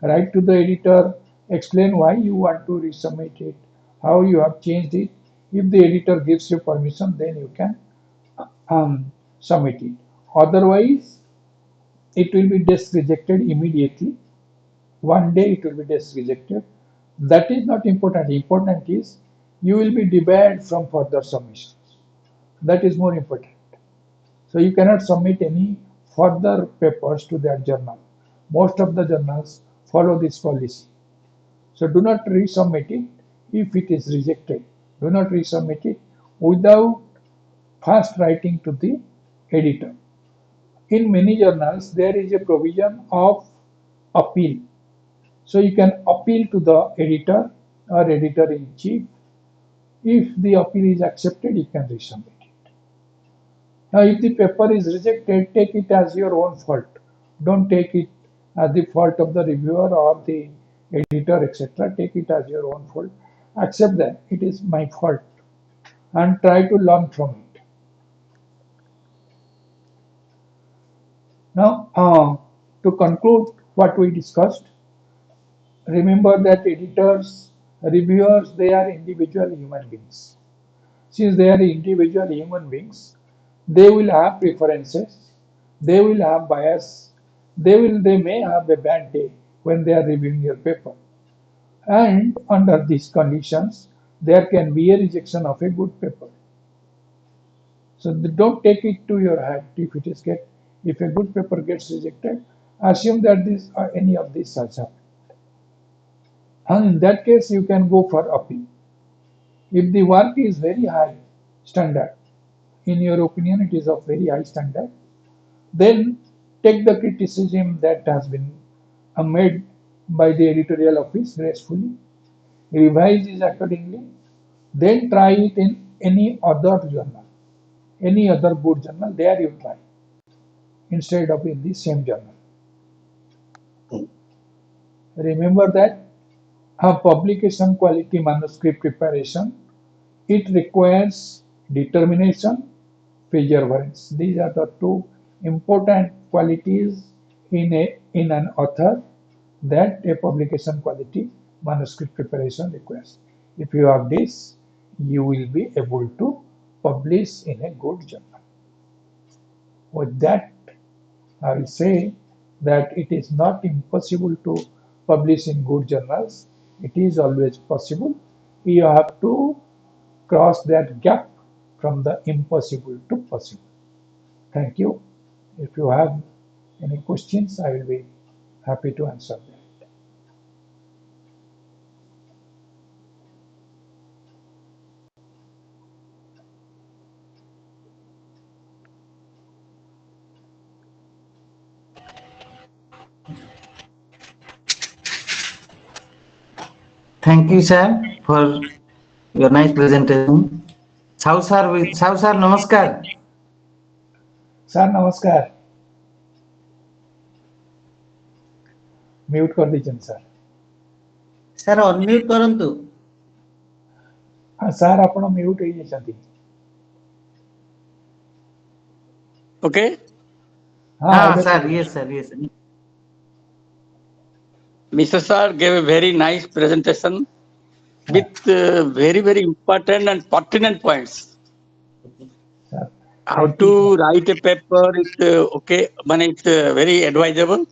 S5: Write to the editor, explain why you want to resubmit it, how you have changed it. If the editor gives you permission, then you can submit it. Otherwise, it will be desk rejected immediately. One day it will be desk rejected. That is not important. Important is you will be debarred from further submissions. That is more important. So you cannot submit any further papers to that journal. Most of the journals follow this policy. So do not resubmit it if it is rejected. Do not resubmit it without first writing to the editor. In many journals, there is a provision of appeal. So you can appeal to the editor or editor in chief. If the appeal is accepted, you can resubmit it. Now, if the paper is rejected, take it as your own fault. Don't take it as the fault of the reviewer or the editor, etc. Take it as your own fault. Accept that it is my fault and try to learn from it. Now, to conclude what we discussed, remember that editors, reviewers, they are individual human beings. Since they are individual human beings, they will have preferences, they will have bias, they may have a bad day when they are reviewing your paper. And under these conditions, there can be a rejection of a good paper. So don't take it to your head if a good paper gets rejected, assume that any of these has happened. And in that case, you can go for appeal. If the work is very high standard, in your opinion, it is of very high standard, then take the criticism that has been made by the editorial office gracefully, revise it accordingly, then try it in any other journal, any other good journal, there you try, instead of in the same journal. Remember that a publication quality manuscript preparation, it requires determination, perseverance. These are the two important qualities in an author that a publication quality manuscript preparation requires. If you have this, you will be able to publish in a good journal. With that, I will say that it is not impossible to publish in good journals. It is always possible. You have to cross that gap from the impossible to possible. Thank you. If you have any questions, I will be happy to answer them.
S1: Thank you, sir, for your nice presentation. Sao sir, namaskar.
S5: Sir, namaskar. Mute कर दीजिए sir.
S4: Sir unmute କରନ୍ତୁ।
S5: Sir, ଆପଣ mute ହେଇଯାଇଛନ୍ତି।
S6: Okay.
S1: Ah, sir, yes, sir, yes.
S6: Mr. Sir gave a very nice presentation with very, very important and pertinent points.
S5: Sir,
S6: How
S5: thank
S6: to
S5: you, sir.
S6: write a paper is okay, it's very advisable,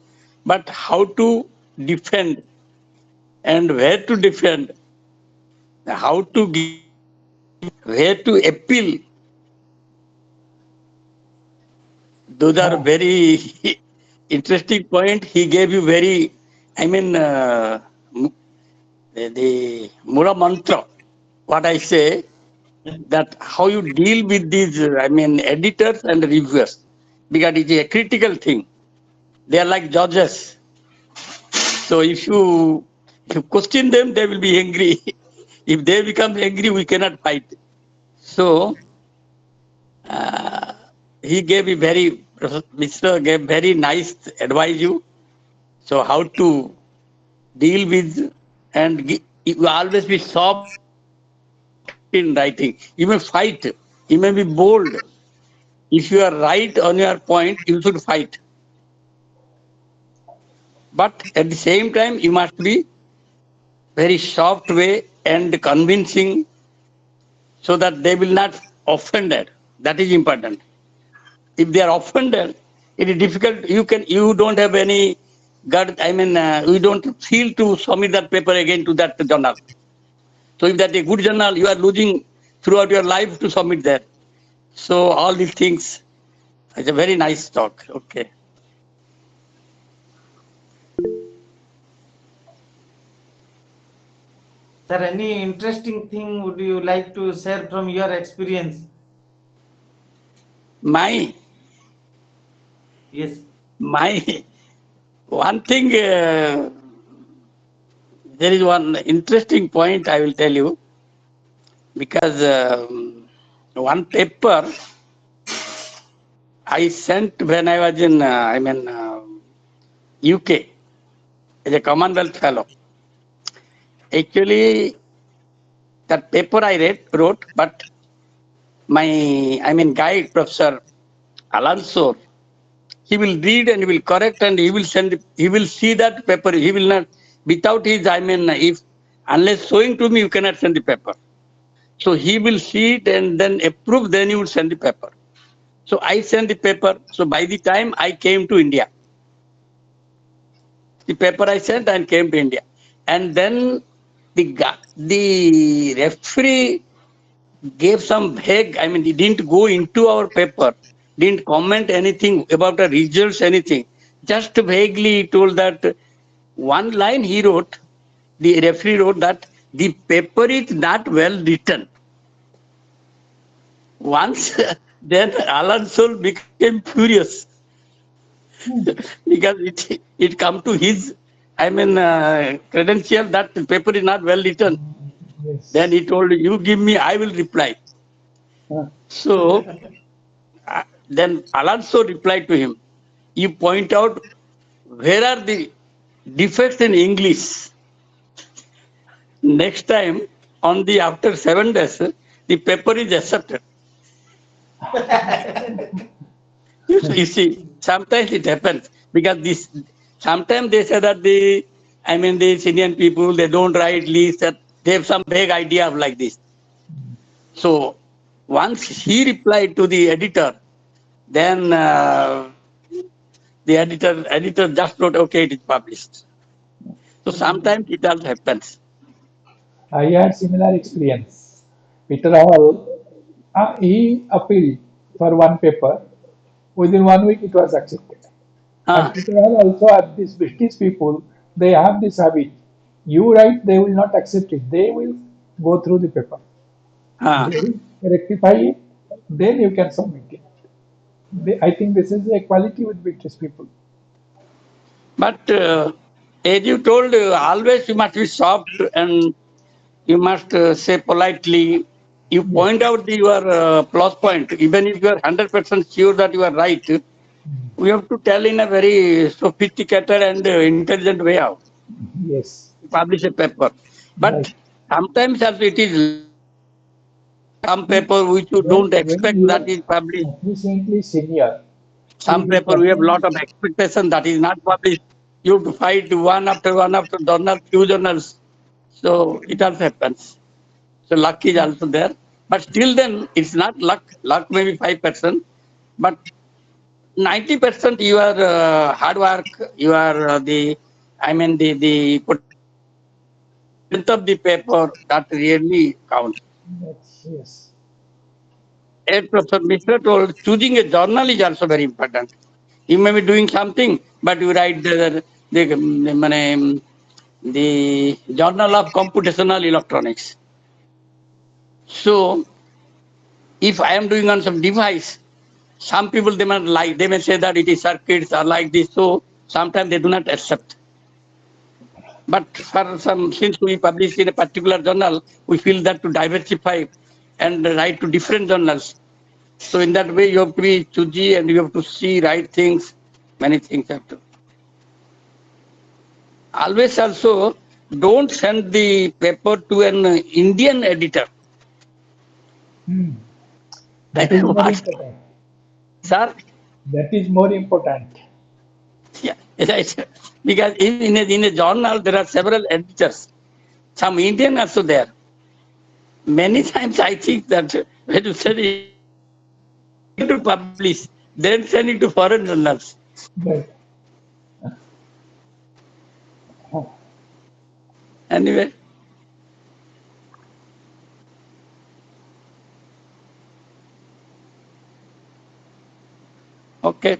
S6: but how to defend and where to defend, how to give, where to appeal, those are very interesting point. He gave you very, the Mula mantra, what I say, that how you deal with these, editors and reviewers, because it is a critical thing. They are like judges. So if you question them, they will be angry. If they become angry, we cannot fight. So he gave a very Mr. gave very nice advice you. So how to deal with and you always be soft in writing. You may fight. You may be bold. If you are right on your point, you should fight. But at the same time, you must be very soft way and convincing so that they will not offended. That is important. If they are offended, it is difficult. You don't have any gut. I mean, you don't feel to submit that paper again to that journal. So if that is a good journal, you are losing throughout your life to submit that. So all these things. It's a very nice talk. Okay.
S1: Sir, any interesting thing would you like to share from your experience?
S6: My
S1: Yes.
S6: my one thing. There is one interesting point I will tell you because one paper I sent when I was in UK as a Commonwealth Fellow. Actually, that paper I wrote, but my guide Professor Alonso, he will read and he will correct and he will send. He will see that paper. He will not without his if unless showing to me you cannot send the paper. So he will see it and then approve. Then you will send the paper. So I sent the paper. So by the time I came to India, the paper I sent and came to India, and then the referee gave some vague. I mean, he didn't go into our paper, didn't comment anything about the results, anything. Just vaguely told that one line he wrote. The referee wrote that the paper is not well written. Once, then Alan Sol became furious because it come to his, credential that the paper is not well written. Then
S5: Yes.
S6: he told, "You give me, I will reply."
S5: Uh,
S6: So then Alonso replied to him, "You point out where are the defects in English. Next time, on the after 7 days, the paper is accepted." You see, sometimes it happens because this. Sometimes they say that the Indian people they don't write least that they have some vague idea of like this. So once he replied to the editor, then the editor just wrote, "Okay, it is published." So sometimes it also happens.
S5: I had similar experience. Peter Hall, he appealed for one paper. Within 1 week, it was accepted. And
S6: Ah,
S5: Peter Hall also had these British people, they have this habit. You write, they will not accept it. They will go through the paper.
S6: ah.
S5: They will rectify it, then you can submit it. I think this is the equality with British people.
S6: But as you told, always you must be soft and you must say politely. You
S5: Yes.
S6: point out your plus point, even if you are 100% sure that you are right. We have to tell in a very sophisticated and intelligent way how
S5: Yes.
S6: to publish a paper.
S5: Right.
S6: But sometimes also it is luck. Some paper which you don't
S5: When
S6: expect
S5: you
S6: that
S5: are
S6: is published.
S5: sufficiently senior,
S6: Some
S5: if you
S6: paper we have lot
S5: perform,
S6: of expectation that is not published. You have to fight one after journal, few journals. So it also happens. So luck is also there. But still then it's not luck. Luck may be 5%, but 90% you are hard work, you are the strength of the paper that really counts.
S5: yes, yes,
S6: As Professor Mishra told, choosing a journal is also very important. You may be doing something, but you write the Journal of Computational Electronics. So if I am doing on some device, some people they may say that it is circuits or like this. So sometimes they do not accept. But for some, since we publish in a particular journal, we feel that to diversify and write to different journals. So in that way, you have to be choosy and you have to see right things. Many things have to. Always also don't send the paper to an Indian editor.
S5: Hmm. That is more
S6: What,
S5: important.
S6: sir?
S5: That is more important.
S6: Yeah, right. Because in a journal there are several editors. Some Indian also there. Many times I think that when you send Indian editor, better to publish than sending to foreign journals.
S5: Right.
S6: Anyway, okay.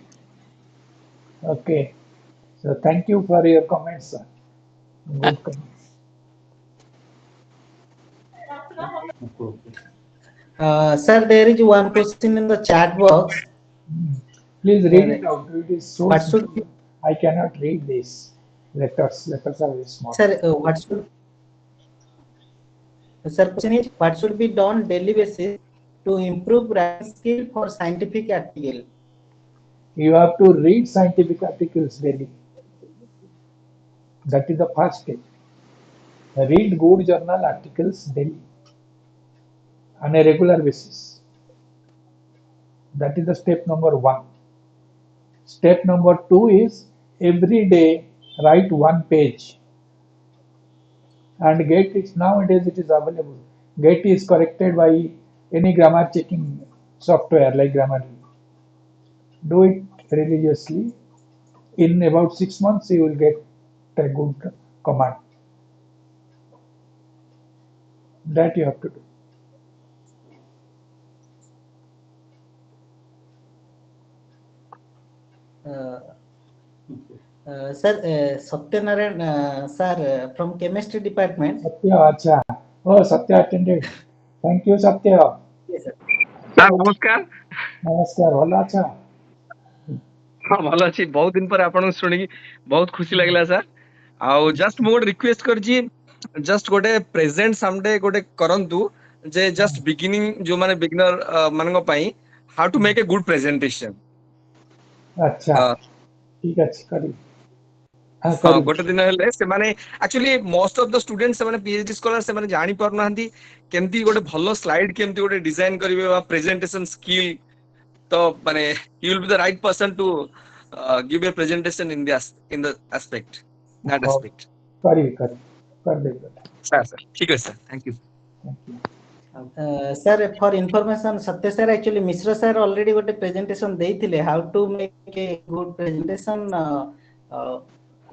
S5: Okay. So thank you for your comments, sir. Good comments.
S4: Okay. Sir, there is one question in the chat box.
S5: Hmm. Please read
S4: Sir,
S5: it out. It is so
S4: what should
S5: small.
S4: be,
S5: I cannot read this. Letters are very small.
S4: sir, sir, question is what should be done daily basis to improve writing skill for scientific article?
S5: You have to read scientific articles daily. That is the first step. Read good journal articles daily on a regular basis. That is the step number one. Step number two is every day write one page and get it. Nowadays it is available. Get is corrected by any grammar checking software like Grammarly. Do it religiously. In about 6 months, you will get a good command. That you have to do.
S4: Uh, sir, Satyanarayan, sir, from chemistry department.
S5: Satya, acha. Oh, Satya attended. Thank you, Satya.
S4: Yes, sir.
S7: Sir ନମସ୍କାର।
S5: Namaskar. Hola, acha.
S7: ହଁ ଭଲ ଅଛି। ବହୁତ ଦିନ ପରେ ଆପଣଙ୍କୁ ଶୁଣିକି ବହୁତ ଖୁସି ଲାଗିଲା ସାର୍। ଆଉ ଜଷ୍ଟ ମୁଁ ଗୋଟେ ରିକ୍ୱେଷ୍ଟ କରିଛି, ଜଷ୍ଟ ଗୋଟେ ପ୍ରେଜେଣ୍ଟ ସାମଡେ ଗୋଟେ କରନ୍ତୁ ଯେ ଜଷ୍ଟ ବିଗିନିଂ ଯୋଉମାନେ ବିଗିନର ମାନଙ୍କ ପାଇଁ how to make A good presentation.
S5: अच्छा ठीक ଅଛି କରିବି। ହଁ
S7: ହଁ
S5: କରିବି।
S7: ଗୋଟେ ଦିନ ହେଲେ ସେମାନେ actually most of the student ସେମାନେ ପିଏଚଡି ସ୍କଲାର ସେମାନେ ଜାଣି ପାରୁନାହାନ୍ତି କେମିତି ଗୋଟେ ଭଲ ସ୍ଲାଇଡ କେମିତି ଗୋଟେ ଡିଜାଇନ କରିବେ ବା ପ୍ରେଜେଣ୍ଟେସନ ସ୍କିଲ। ତ ମାନେ you will be the right person to give a presentation in the aspect that
S5: ହଉ
S7: aspect।
S5: କରିବି କରିଦେବି କଥା।
S7: ସାର୍ ସାର୍ ଠିକ ଅଛି sir thank you.
S5: Thank you.
S4: Sir, for information, Satya sir, actually Mishra sir already got a presentation ଦେଇଥିଲେ how to make a good presentation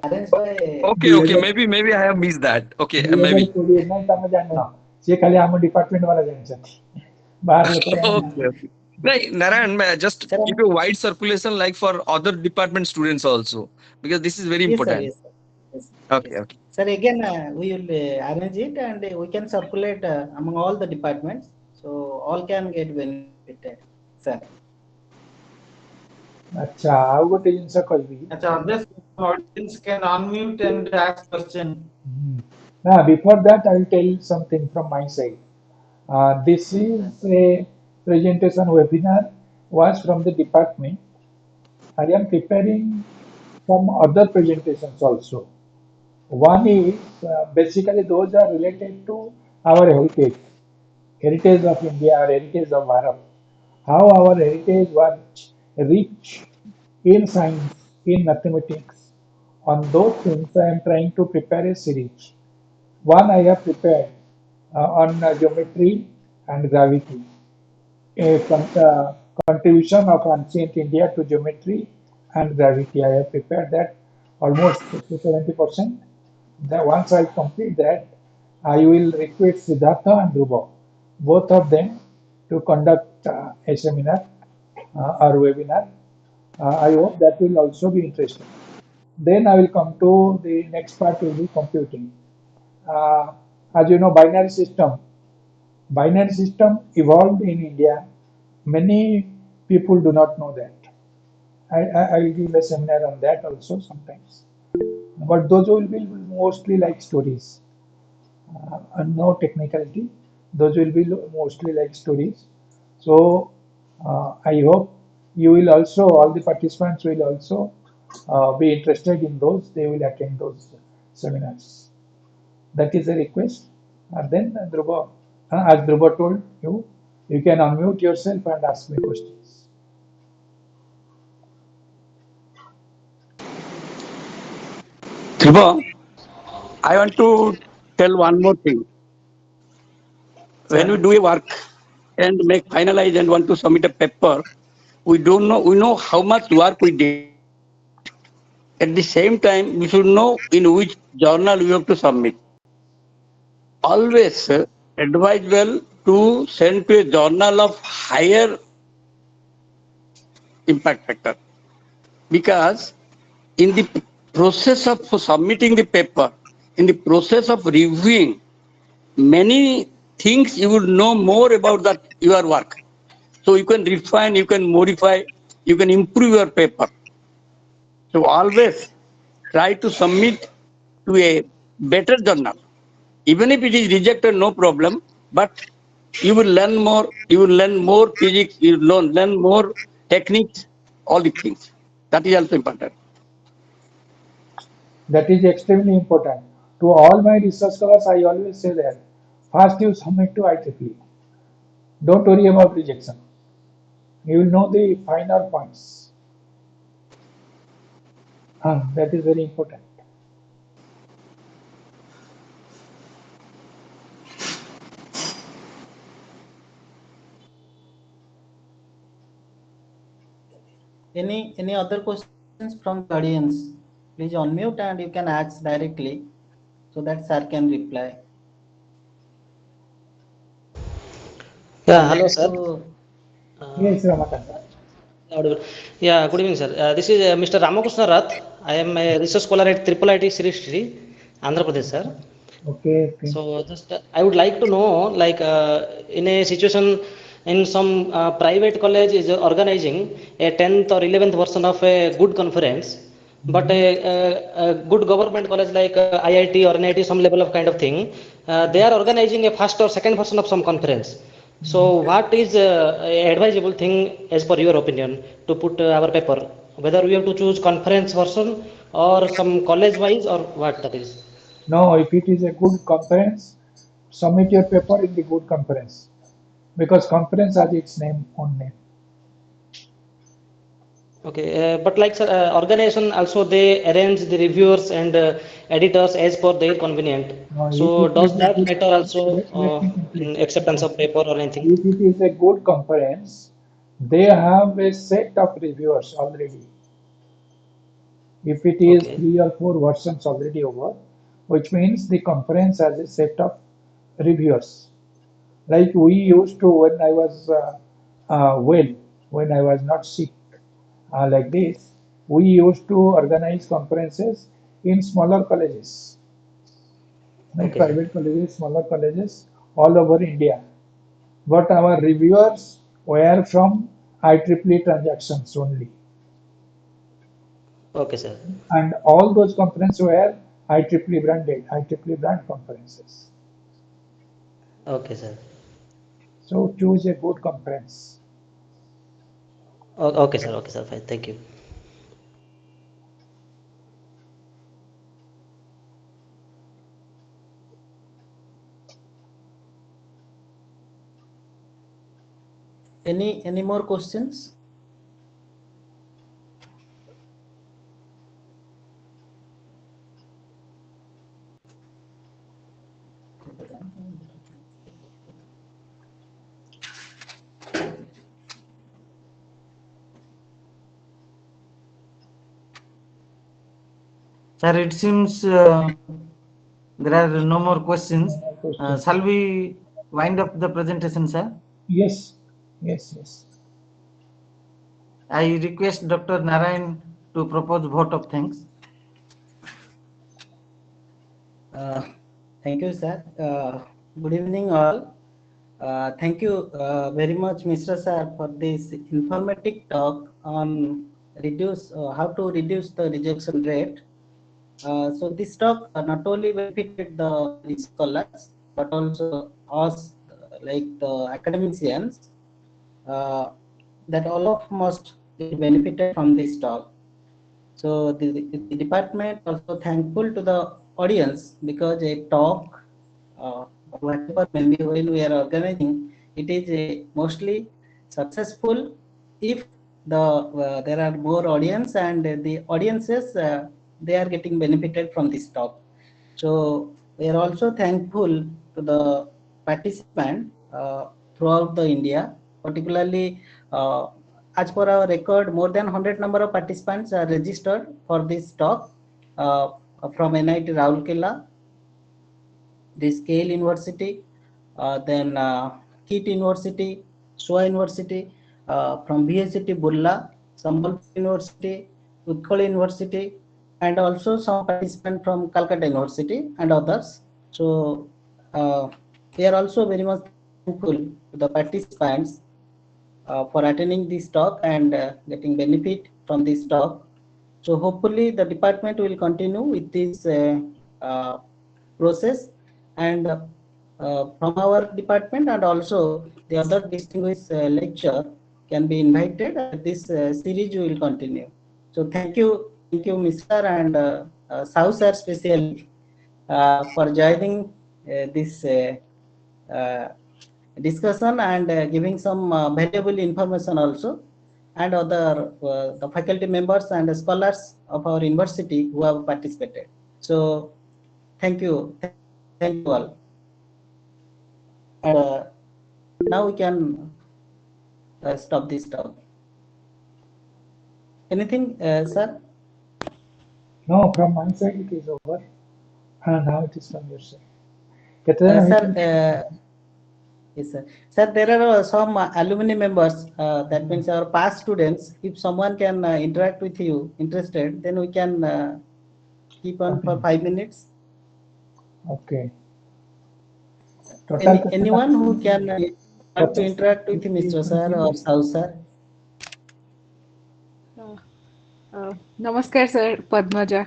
S4: arranged by
S7: Okay,
S5: ଦୁଇ
S7: okay,
S5: ହଜାର
S7: maybe I have missed that, okay,
S5: ଦୁଇ ହଜାର
S7: maybe।
S5: କୋଡ଼ିଏ ନାଇଁ ତମେ ଜାଣିନ ସିଏ ଖାଲି ଆମ ଡିପାର୍ଟମେଣ୍ଟ ବାଲା ଜାଣିଛନ୍ତି ବାହାର ଲୋକ
S7: Okay,
S5: ଜାଣିନାହାନ୍ତି।
S7: okay। Nahin, Narayan, just
S4: sir.
S7: give a wide circulation like for other department students also because this is very
S4: Yes, sir.
S7: important।
S4: Yes, sir. Yes,
S7: Okay,
S4: yes.
S7: okay,
S4: Sir, again, we will arrange it and we can circulate among all the departments, so all can get benefited, sir.
S5: ଆଚ୍ଛା ଆଉ ଗୋଟେ ଜିନିଷ କହିବି।
S1: ଆଚ୍ଛା ଅଭ୍ୟାସ audience can unmute and ask question।
S5: Before that I will tell something from my side. This is a presentation webinar was from the department. I am preparing some other presentations also. One is basically those are related to our heritage of India or heritage of Bharat. How our heritage was rich in science, in mathematics. On those things, I am trying to prepare a series. One I have prepared on geometry and gravity, a contribution of ancient India to geometry and gravity. I have prepared that almost to 70%. That once I complete that, I will request Siddhartha and Dhruva, both of them, to conduct a seminar or webinar. I hope that will also be interesting. Then I will come to the next part will be computing. Uh, as you know, binary system. Binary system evolved in India. Many people do not know that. I will give a seminar on that also sometimes. But those will be mostly like stories, and no technicality. Those will be mostly like stories. So I hope you will also, all the participants will also be interested in those. They will attend those seminars. That is a request. And then Dhruva, as Dhruva told you, you can unmute yourself and ask me questions.
S6: Tribha, I want to tell one more thing. When we
S1: Sir,
S6: do a work and make finalize and want to submit a paper, we don't know, we know how much work we did. At the same time, we should know in which journal we have to submit. Always advisable to send to a journal of higher impact factor, because in the process of submitting the paper, in the process of reviewing, many things you will know more about that your work. So you can refine, you can modify, you can improve your paper. So always try to submit to a better journal. Even if it is rejected, no problem. But you will learn more. You will learn more physics. You will learn more techniques. All the things. That is also important.
S5: That is extremely important. To all my research scholars, I always say that first you submit to IEEE. Don't worry about rejection. You will know the finer points. That is very important.
S4: Any other questions from the audience? Please unmute and you can ask directly so that sir can reply. I
S8: Yeah,
S4: would
S8: hello,
S4: like
S8: sir.
S4: to.
S8: Uh,
S5: Yes, Ramakant.
S8: Audible. Yeah, good evening, sir. This is Mr. Ramakrishna Rath. I am a research scholar at Triple IT Sri, Andhra Pradesh, sir.
S5: Okay, okay.
S8: So just I would like to know, like in a situation in some private college is organizing a 10th or 11th version of a good conference, but
S5: Mhm.
S8: a good government college like IIT or NIT, some level of kind of thing, they are organizing a first or second version of some conference. So what is a advisable thing as per your opinion to put our paper? Whether we have to choose conference version or some college wise or what that is?
S5: No, if it is a good conference, submit your paper in the good conference because conference has its name own name.
S8: Okay, but like sir, organization also they arrange the reviewers and editors as per their convenient.
S5: Now, if
S8: So
S5: it is
S8: does
S5: a
S8: that
S5: good,
S8: matter also
S5: let me complete.
S8: in
S5: Let me
S8: acceptance of
S5: complete.
S8: paper or anything?
S5: If it is a good conference, they have a set of reviewers already. If it is
S8: Okay,
S5: 3 or 4 versions already over, which means the conference has a set of reviewers. Like we used to when I was well, when I was not sick like this, we used to organize conferences in smaller colleges, like
S8: okay, sir.
S5: private colleges, smaller colleges all over India. But our reviewers were from IEEE transactions only.
S8: Okay, sir.
S5: And all those conferences were IEEE branded, IEEE brand conferences.
S8: Okay, sir.
S5: So choose a good conference.
S8: Okay, sir. Okay, sir. Fine. Thank you.
S4: Any more questions?
S1: sir, it seems there are no more questions.
S5: No more questions.
S1: Shall we wind up the presentation, sir?
S5: Yes, yes, yes.
S1: I request Dr. Narayan to propose vote of thanks.
S4: Uh, Thank you, sir. Good evening, all. Thank you very much, Mr. Sir, for this informative talk on how to reduce the rejection rate. So this talk not only benefited the research scholars but also us, like the academicians. Uh, that all of must get benefited from this talk. So the department also thankful to the audience because a talk or whatever maybe when we are organizing, it is mostly successful if there are more audience and the audiences they are getting benefited from this talk. So we are also thankful to the participant throughout the India, particularly as per our record, more than 100 number of participants are registered for this talk uh, from NIT Raulkela, the Scale University, then KIT University, SWA University, from BSCT Burla, Sambalpur University, Utkal University, and also some participants from Calcutta University and others. So we are also very much thankful to the participants for attending this talk and getting benefit from this talk. So hopefully the department will continue with this process and from our department and also the other distinguished lecturer can be invited and this series will continue. So thank you Mr. and Sau sir specially for joining this uh, discussion and giving some valuable information also and other the faculty members and scholars of our university who have participated. So thank you all. And now we can stop this talk. Anything, sir?
S5: No, from my side it is over. Now it is from your side. କେତେଜଣ
S4: Sir,
S5: ହେଇଛନ୍ତି?
S4: yes, sir. Sir, there are some alumni members, that means our past students. If someone can interact with you, interested, then we can keep on for 5 minutes.
S5: Okay. Total
S4: Anyone who can want to
S5: 50
S4: interact with Mr. Sir or Sau sir?
S9: नमस्कार sir, Padmaja.